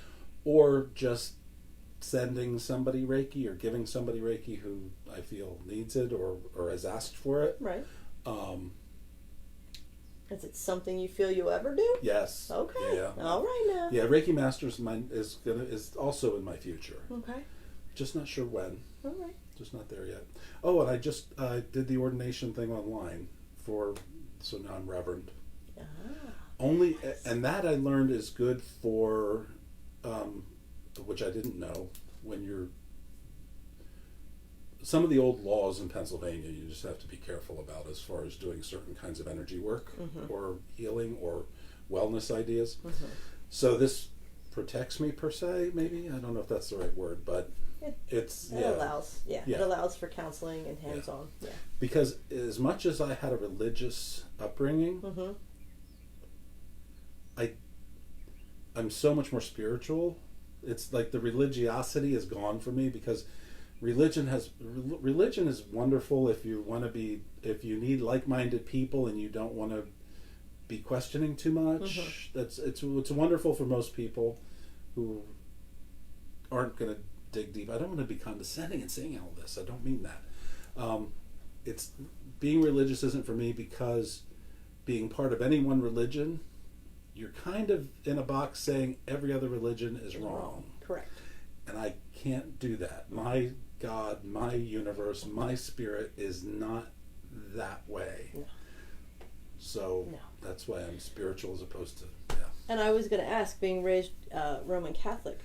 or just sending somebody Reiki or giving somebody Reiki who I feel needs it or has asked for it. Right. Is it something you feel you ever do? Yes. Okay. Yeah. All right now. Yeah, Reiki Masters is also in my future. Okay. Just not sure when. All right. Just not there yet. Oh, and I just did the ordination thing online for so now I'm reverend. Ah, Only, and that I learned is good for, which I didn't know, when you're, some of the old laws in Pennsylvania you just have to be careful about as far as doing certain kinds of energy work or healing or wellness ideas. So this protects me per se, maybe? I don't know if that's the right word, but It it's, allows, it Yeah. allows for counseling and hands-on. Yeah. Because as much as I had a religious upbringing, I'm so much more spiritual. It's like the religiosity is gone for me because religion is wonderful if you want to be, if you need like-minded people and you don't want to be questioning too much. It's wonderful for most people who aren't going to dig deep. I don't want to be condescending in saying all this. I don't mean that. It's being religious isn't for me because being part of any one religion, you're kind of in a box saying every other religion is wrong. Correct. And I can't do that. My God, my universe, my spirit is not that way. No. So No. that's why I'm spiritual as opposed to, And I was going to ask, being raised Roman Catholic,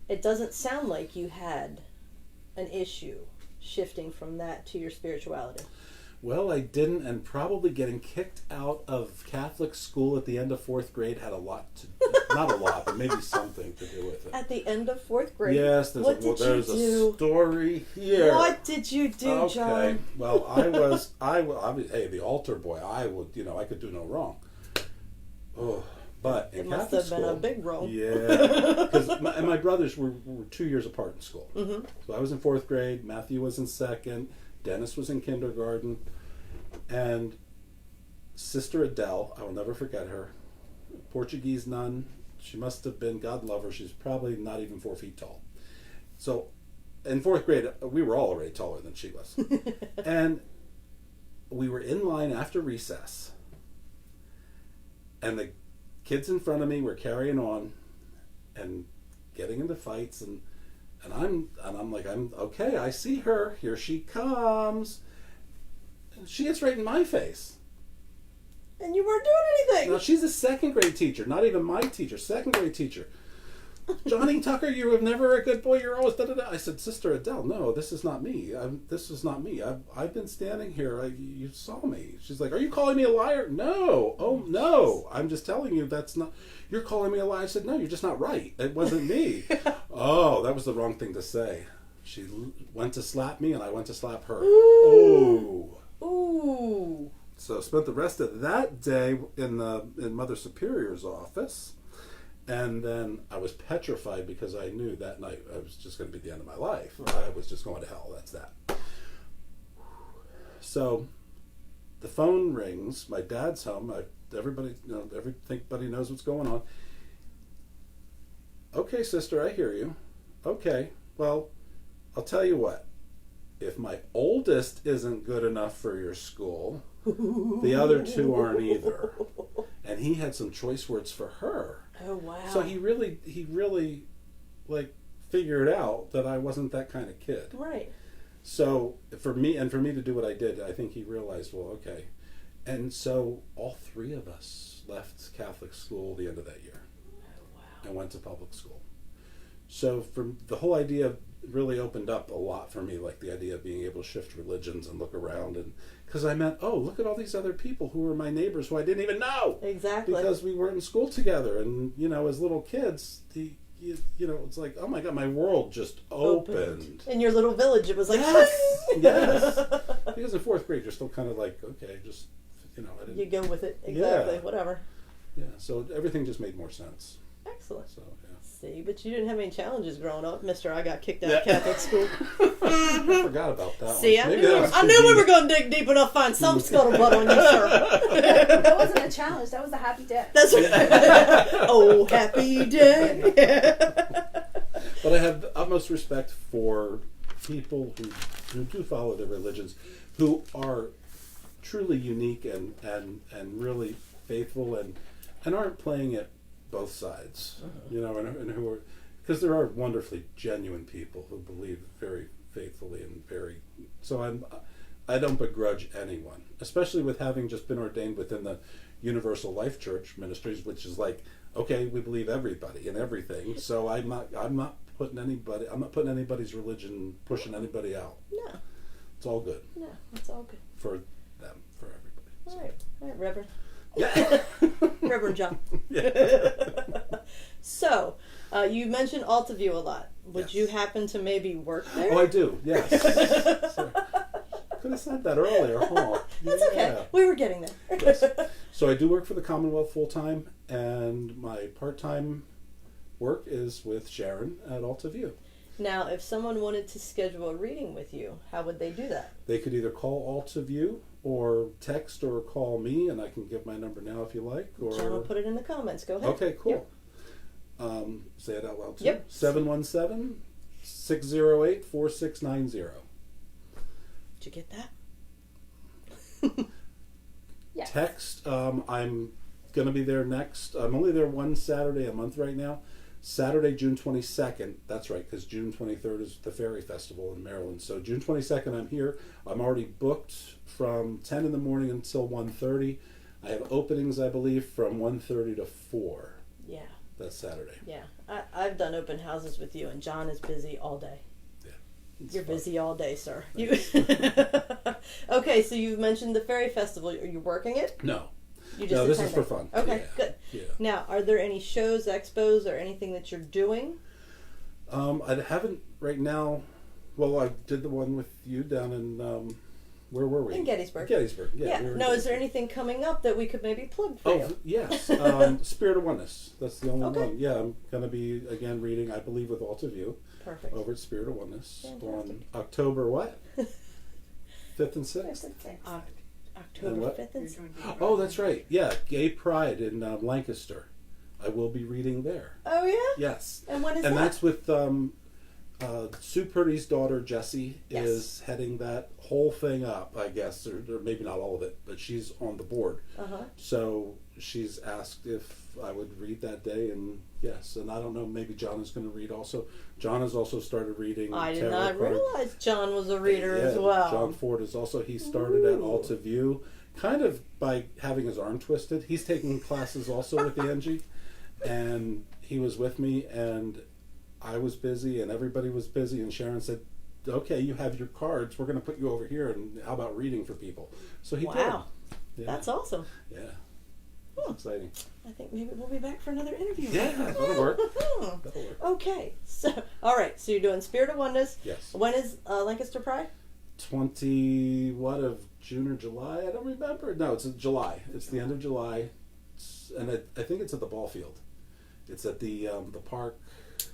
it doesn't sound like you had an issue shifting from that to your spirituality. Well, I didn't, and probably getting kicked out of Catholic school at the end of 4th grade had a lot to, not a lot, but maybe something to do with it. At the end of 4th grade? Yes, there's a story here. What did you do, Okay. John? Well, I was, hey, the altar boy, I could do no wrong. Oh, but in It must Catholic have been a school, big wrong. yeah, because my brothers were 2 years apart in school. So I was in 4th grade, Matthew was in 2nd, Dennis was in kindergarten, and Sister Adele, I will never forget her, Portuguese nun. She must have been, God love her, she's probably not even 4 feet tall. So in 4th grade, we were all already taller than she was. And we were in line after recess, and the kids in front of me were carrying on and getting into fights, and I'm like, I'm okay, I see her, here she comes. And she hits right in my face. And you weren't doing anything. Now she's a 2nd grade teacher, not even my teacher, 2nd grade teacher. Johnny Tucker, you were never a good boy, you're always da-da-da. I said, Sister Adele, no, this is not me. This is not me. I've been standing here. You saw me. She's like, are you calling me a liar? No. Oh, no. I'm just telling you that's not, you're calling me a liar. I said, no, you're just not right. It wasn't me. Oh, that was the wrong thing to say. She went to slap me and I went to slap her. Ooh. Oh. Ooh. So spent the rest of that day in Mother Superior's office. And then I was petrified because I knew that night I was just going to be the end of my life. I was just going to hell. That's that. So the phone rings. My dad's home. Everybody knows what's going on. Okay, sister, I hear you. Okay, well, I'll tell you what. If my oldest isn't good enough for your school, the other 2 aren't either. And he had some choice words for her. Oh, wow. So he really like figured out that I wasn't that kind of kid. Right. So for me to do what I did, I think he realized, well, okay. And so all 3 of us left Catholic school the end of that year. Oh, wow. And went to public school. So from the whole idea really opened up a lot for me, like the idea of being able to shift religions and look around, and because I meant, oh, look at all these other people who were my neighbors who I didn't even know. Exactly. Because we were in school together, and as little kids, it's like, oh my God, my world just opened. In your little village, it was like, Yes, yes. Because in 4th grade, you're still kind of like, okay, just I didn't. You go with it. Exactly. Yeah. Whatever. Yeah. So everything just made more sense. Excellent. So yeah. See, but you didn't have any challenges growing up, Mister. I got kicked out of Catholic school. I forgot about that. See, one. I Maybe knew, that was I too knew we deep. were going to dig deep enough to find some scuttlebutt on you, sir. That wasn't a challenge. That was a happy day. That's right. Oh, happy day. But I have the utmost respect for people who do follow their religions, who are truly unique and really faithful and aren't playing it both sides, and who are, because there are wonderfully genuine people who believe very faithfully and very. So I don't begrudge anyone, especially with having just been ordained within the Universal Life Church Ministries, which is like, okay, we believe everybody and everything. So I'm not putting anybody's religion, pushing anybody out. No, It's all good no, it's all good. for them, for everybody. All right, Reverend. Yeah. Reverend John. So, you mentioned Altaview a lot. Would Yes. you happen to maybe work there? Oh, I do. Yes. So, could have said that earlier, huh? That's okay. We were getting there. Yes. So I do work for the Commonwealth full time, and my part time work is with Sharon at Altaview. Now, if someone wanted to schedule a reading with you, how would they do that? They could either call Altaview or text or call me, and I can give my number now if you like. Or John will put it in the comments. Go ahead. okay, cool. Yep. Say it out loud too. Yep. 717-608-4690. Did you get that? Yes. Text. I'm going to be there next. I'm only there one Saturday a month right now. Saturday, June 22nd. That's right, because June 23rd is the Fairy Festival in Maryland. So June 22nd, I'm here. I'm already booked from 10 in the morning until 1:30. I have openings, I believe, from 1:30 to 4. Yeah. That's Saturday. Yeah. I've done open houses with you, and John is busy all day. It's You're fun. busy all day, sir. You Okay, so you've mentioned the Fairy Festival. Are you working it? No. You No, this is attending? for fun. Okay, Yeah. good. Yeah. Now, are there any shows, expos, or anything that you're doing? I haven't right now. Well, I did the one with you down in where were we? In Gettysburg. Gettysburg. Yeah. Yeah. we were in Now, is there Gettysburg. anything coming up that we could maybe plug for Oh you? yes, Spirit of Oneness. That's the only Okay. one. Yeah, I'm gonna be again reading, I believe, with Altaview Perfect. over at Spirit of Oneness Fantastic. on October what? 5th and 6th. Fifth and sixth. Oc- And October what? 5th and 6th. Oh, that's right. Yeah, Gay Pride in Lancaster. I will be reading there. Oh, yeah? Yes, And when is and that? that's with Sue Purdy's daughter Jessie Yes. is heading that whole thing up, I guess, or maybe not all of it, but she's on the board. Uh-huh. So she's asked if I would read that day, and yes. And I don't know, maybe John is going to read also. John has also started reading. I did tarot not cards. realize John was a reader Yeah, as well. John Ford is also, he started at Ooh. Altaview, kind of by having his arm twisted. He's taking classes also with Angie, and he was with me, and I was busy, and everybody was busy, and Sharon said, okay, you have your cards, we're going to put you over here, and how about reading for people? So he Wow. did. Yeah. That's awesome. Yeah. Hmm. It's exciting. I think maybe we'll be back for another interview. Yeah, that'll work. Hmm. That'll work. Okay. So, all right. So you're doing Spirit of Oneness. Yes. When is Lancaster Pride? 20 what of June or July? I don't remember. No, it's in July. It's the end of July, and I think it's at the ball field. It's at the park.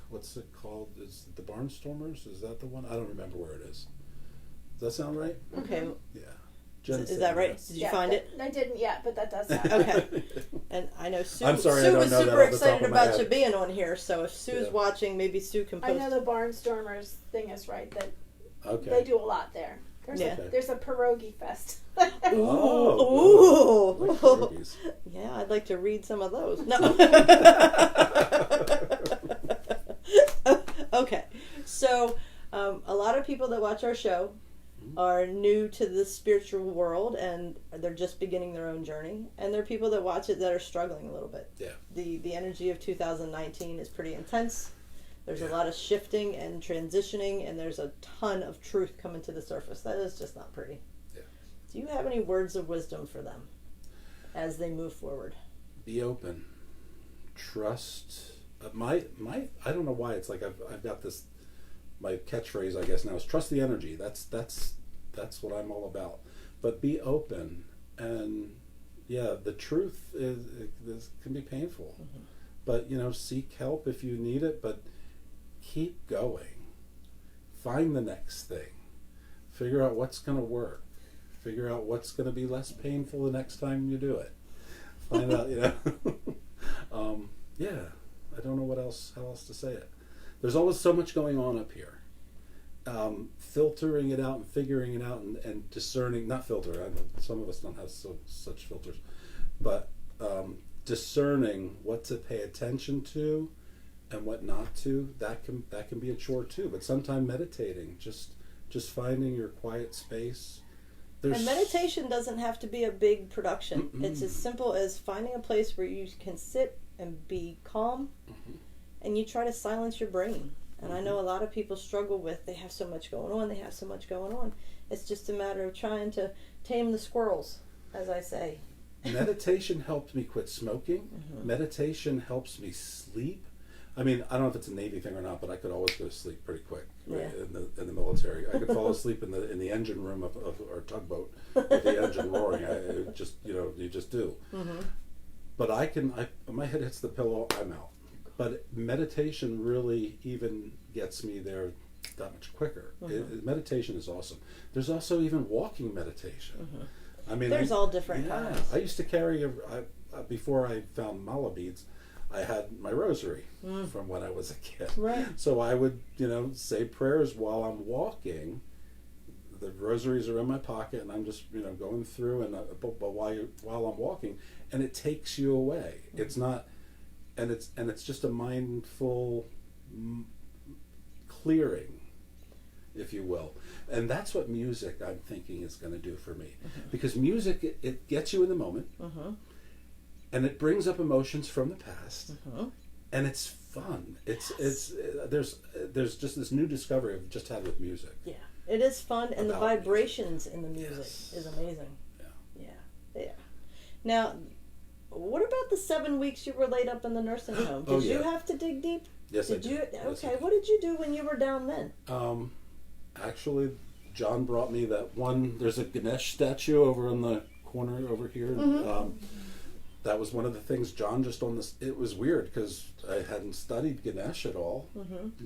What's it called? Is it the Barnstormers? Is that the one? I don't remember where it is. Does that sound right? Okay. Yeah. Is that right? yes. Did you find it? I didn't yet, but that does sound Okay. And I know Sue. I'm sorry, I Sue don't was know that super off the top excited of my about head. you being on here. So if Sue's Yeah. watching, maybe Sue can I post. know the Barnstormers thing is right, that Okay. they do a lot there. There's Yeah. there's a pierogi fest. Oh, Ooh. like pierogies. Yeah, I'd like to read some of those. No. Okay. So, a lot of people that watch our show are new to the spiritual world and they're just beginning their own journey. And there are people that watch it that are struggling a little bit. Yeah. The energy of 2019 is pretty intense. There's a Yeah. lot of shifting and transitioning, and there's a ton of truth coming to the surface. That is just not pretty. Yeah. Do you have any words of wisdom for them as they move forward? Be open. Trust. My I don't know why it's like I've got this. My catchphrase, I guess now, is trust the energy. That's what I'm all about. But be open, and yeah, the truth is this can be painful. Mm-hmm. But seek help if you need it. But keep going. Find the next thing. Figure out what's going to work. Figure out what's going to be less painful the next time you do it. Find out, yeah. I don't know how else to say it. There's always so much going on up here. Filtering it out and figuring it out and discerning, not filter, I know some of us don't have such filters, but discerning what to pay attention to and what not to, that can be a chore too. But sometimes meditating, just finding your quiet space And meditation doesn't have to be a big production. Mm-mm. It's as simple as finding a place where you can sit and be calm, and you try to silence your brain. And I know a lot of people struggle with, they have so much going on. It's just a matter of trying to tame the squirrels, as I say. Meditation helped me quit smoking. Meditation helps me sleep. I mean, I don't know if it's a Navy thing or not, but I could always go to sleep pretty quick in the military. I could fall asleep in the engine room of our tugboat with the engine roaring. You just do. But my head hits the pillow, I'm out. But meditation really even gets me there that much quicker. Meditation is awesome. There's also even walking meditation. I mean, there's all different kinds. I used to carry before I found mala beads. I had my rosary from when I was a kid. Right. So I would, say prayers while I'm walking. The rosaries are in my pocket, and I'm just, going through, and but while I'm walking, and it takes you away. It's not, and it's just a mindful clearing, if you will. And that's what music, I'm thinking, is going to do for me, because music it gets you in the moment. And it brings up emotions from the past, and it's fun. There's just this new discovery I've just had with music. Yeah, it is fun, and the About vibrations in the music is amazing. Yeah. Now, what about the 7 weeks you were laid up in the nursing home? Did you have to dig deep? Yes, I did. Okay, what did you do when you were down then? Actually, John brought me that one. There's a Ganesh statue over in the corner over here. That was one of the things John just on this. It was weird because I hadn't studied Ganesh at all.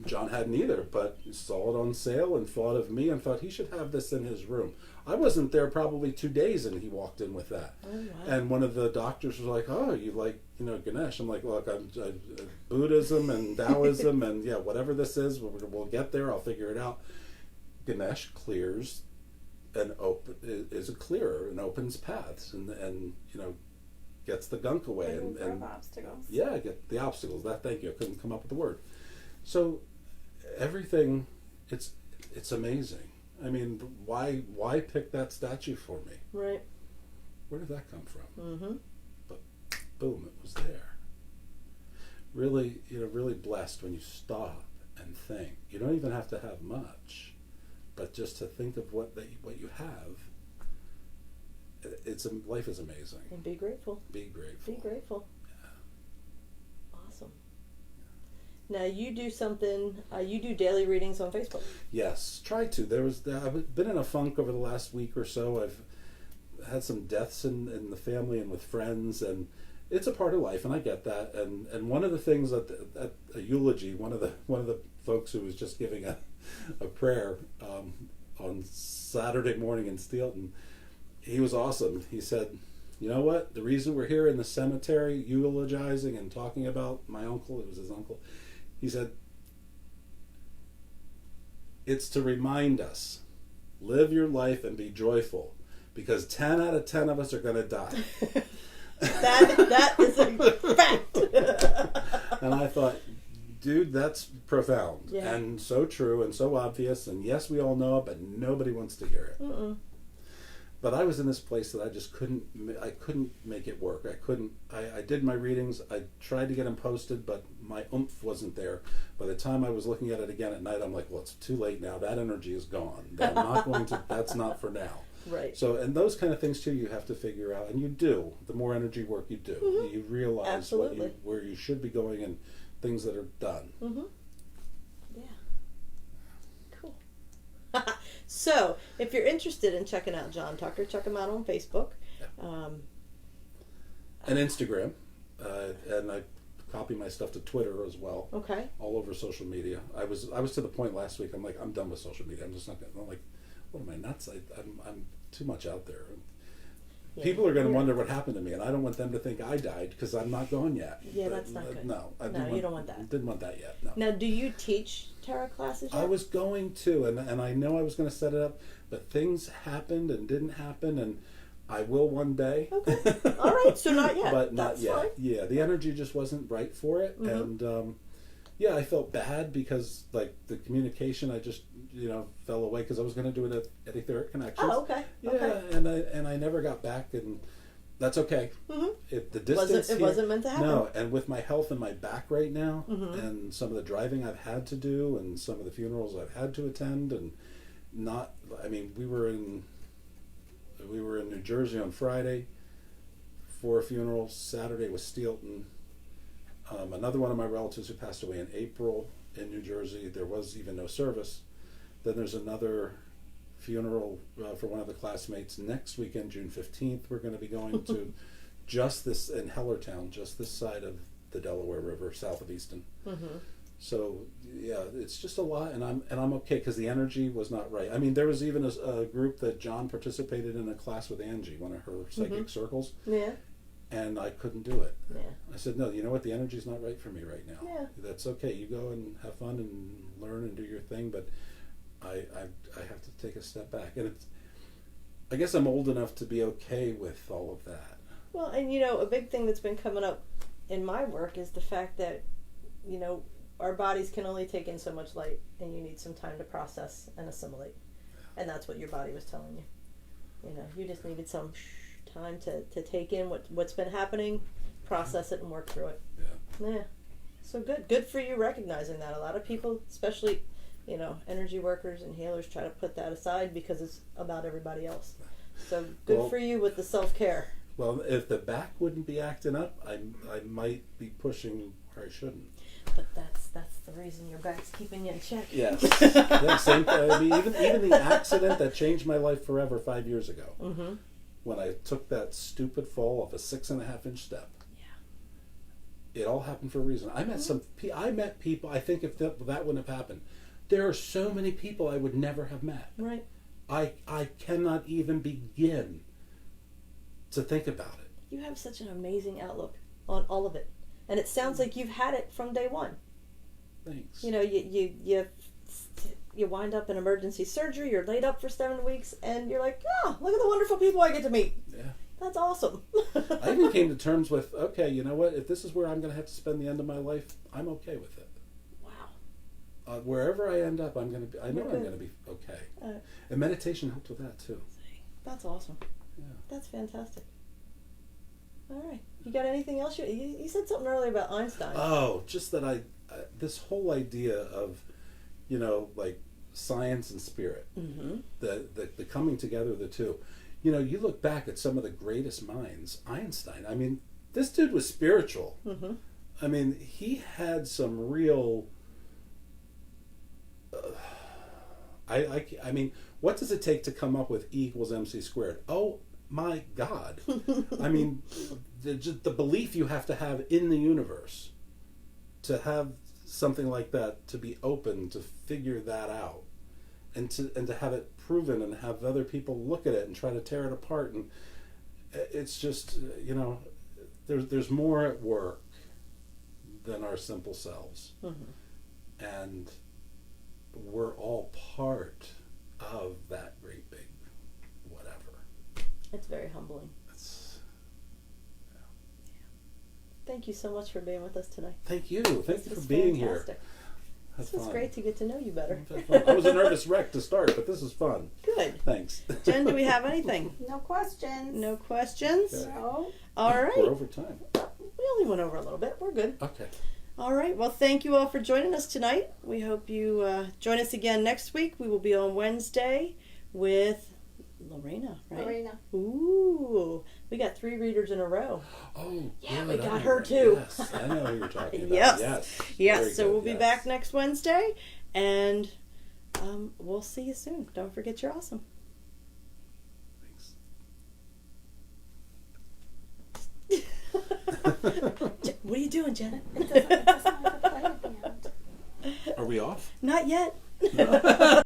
John hadn't either, but he saw it on sale and thought of me and thought he should have this in his room. I wasn't there probably 2 days, and he walked in with that. Oh, wow. And one of the doctors was like, "Oh, you like Ganesh?" I'm like, "Look, I'm Buddhism and Taoism and whatever this is, we'll get there. I'll figure it out." Ganesh clears is a clearer and opens paths and gets the gunk away and obstacles. Yeah, get the obstacles. Thank you. I couldn't come up with the word. So everything, it's amazing. I mean, why pick that statue for me? Right. Where did that come from? But boom, it was there. Really, really blessed when you stop and think. You don't even have to have much, but just to think of what you have. Life is amazing. And be grateful. Be grateful. Be grateful. Awesome. Now you do something. You do daily readings on Facebook. Yes, try to. I've been in a funk over the last week or so. I've had some deaths in the family and with friends, and it's a part of life, and I get that. And one of the things at a eulogy, one of the folks who was just giving a prayer on Saturday morning in Steelton. He was awesome. He said, "You know what? The reason we're here in the cemetery eulogizing and talking about my uncle," it was his uncle, he said, "it's to remind us, live your life and be joyful, because 10 out of 10 of us are going to die." That is a fact. And I thought, dude, that's profound and so true and so obvious. And yes, we all know it, but nobody wants to hear it. But I was in this place that I just couldn't make it work. I did my readings. I tried to get them posted, but my oomph wasn't there. By the time I was looking at it again at night, I'm like, well, it's too late now. That energy is gone. I'm not going to, that's not for now. Right. So, and those kind of things too, you have to figure out, and you do. The more energy work you do, you realize where you should be going and things that are done. Yeah. Cool. So, if you're interested in checking out John Tucker, check him out on Facebook. And Instagram. And I copy my stuff to Twitter as well. Okay. All over social media. I was to the point last week, I'm like, I'm done with social media. I'm just not going to, like, what am I, nuts? I'm too much out there. Yeah. People are going to wonder what happened to me, and I don't want them to think I died because I'm not gone yet. Yeah, that's not good. No, you don't want that. Didn't want that yet. No. Now, do you teach tarot classes yet? I was going to, and I know I was going to set it up, but things happened and didn't happen, and I will one day. Okay. All right, so not yet. But not that's yet. Fine. Yeah, the energy just wasn't right for it, and Yeah, I felt bad because like the communication, I just fell away because I was going to do it at Etheric Connections. Oh, okay. Yeah, Okay. and I never got back, and that's okay. Mm-hmm. The distance It here- wasn't meant to happen. No, and with my health and my back right now, Mhm. and some of the driving I've had to do, and some of the funerals I've had to attend, and not. I mean, we were in New Jersey on Friday for a funeral. Saturday was Steelton. Another one of my relatives who passed away in April in New Jersey. There was even no service. Then there's another funeral for one of the classmates next weekend, June 15th. We're going to be going to just this in Hellertown, just this side of the Delaware River, south of Easton. Mm-hmm. So yeah, it's just a lot, and I'm okay because the energy was not right. I mean, there was even a group that John participated in a class with Angie, one of her psychic circles, Yeah. and I couldn't do it. Yeah. I said, no, you know what? The energy's not right for me right now. Yeah. That's okay. You go and have fun and learn and do your thing, but I have to take a step back. And I guess I'm old enough to be okay with all of that. Well, and a big thing that's been coming up in my work is the fact that, our bodies can only take in so much light, and you need some time to process and assimilate. And that's what your body was telling you. You just needed some time to take in what's been happening, process it, and work through it. Yeah. So good for you recognizing that. A lot of people, especially, energy workers and healers, try to put that aside because it's about everybody else. So good for you with the self-care. Well, if the back wouldn't be acting up, I might be pushing where I shouldn't. But that's the reason your back's keeping you in check. Yes. Yeah, same thing. I mean, even the accident that changed my life forever 5 years ago, Mm-hmm. when I took that stupid fall off a 6.5-inch step. Yeah. It all happened for a reason. I met people. I think if that wouldn't have happened, there are so many people I would never have met. Right. I cannot even begin to think about it. You have such an amazing outlook on all of it. And it sounds like you've had it from day one. Thanks. You wind up in emergency surgery, you're laid up for 7 weeks, and you're like, oh, look at the wonderful people I get to meet. Yeah. That's awesome. I even came to terms with, okay, you know what? If this is where I'm going to have to spend the end of my life, I'm okay with it. Wow. Wherever I end up, I know I'm You're going good. to be okay. Uh, And meditation helped with that too. That's awesome. Yeah. That's fantastic. All right. You got anything else? You said something earlier about Einstein. Oh, just that this whole idea of, like science and spirit, Mm-hmm. the coming together of the two. You look back at some of the greatest minds, Einstein. I mean, this dude was spiritual. Mm-hmm. I mean, he had some real. I mean, what does it take to come up with E equals MC squared? Oh my God! I mean, the belief you have to have in the universe to have something like that, to be open to figure that out, and to have it proven, and have other people look at it and try to tear it apart, and it's just there's more at work than our simple selves, Mm-hmm. and we're all part of that great big whatever. It's very humbling. It's, Thank you so much for being with us tonight. thank you for This was being here. fantastic. That's This was fun. great to get to know you better. That's fun. I was a nervous wreck to start, but this is fun. Good. Thanks. Jen, do we have anything? No questions. No questions? Okay. No. All We're right. over time. We only went over a little bit. We're good. Okay. All right. Well, thank you all for joining us tonight. We hope you join us again next week. We will be on Wednesday with Lorena, right? Lorena. Ooh. We got 3 readers in a row. Oh, Yeah, good. we got I know her that. too. Yes, I know who you're talking about. Yes. Yes. Yes. Very So good, we'll be yes. back next Wednesday. And we'll see you soon. Don't forget you're awesome. Thanks. What are you doing, Jen? It doesn't have to play at the end. Are we off? Not yet.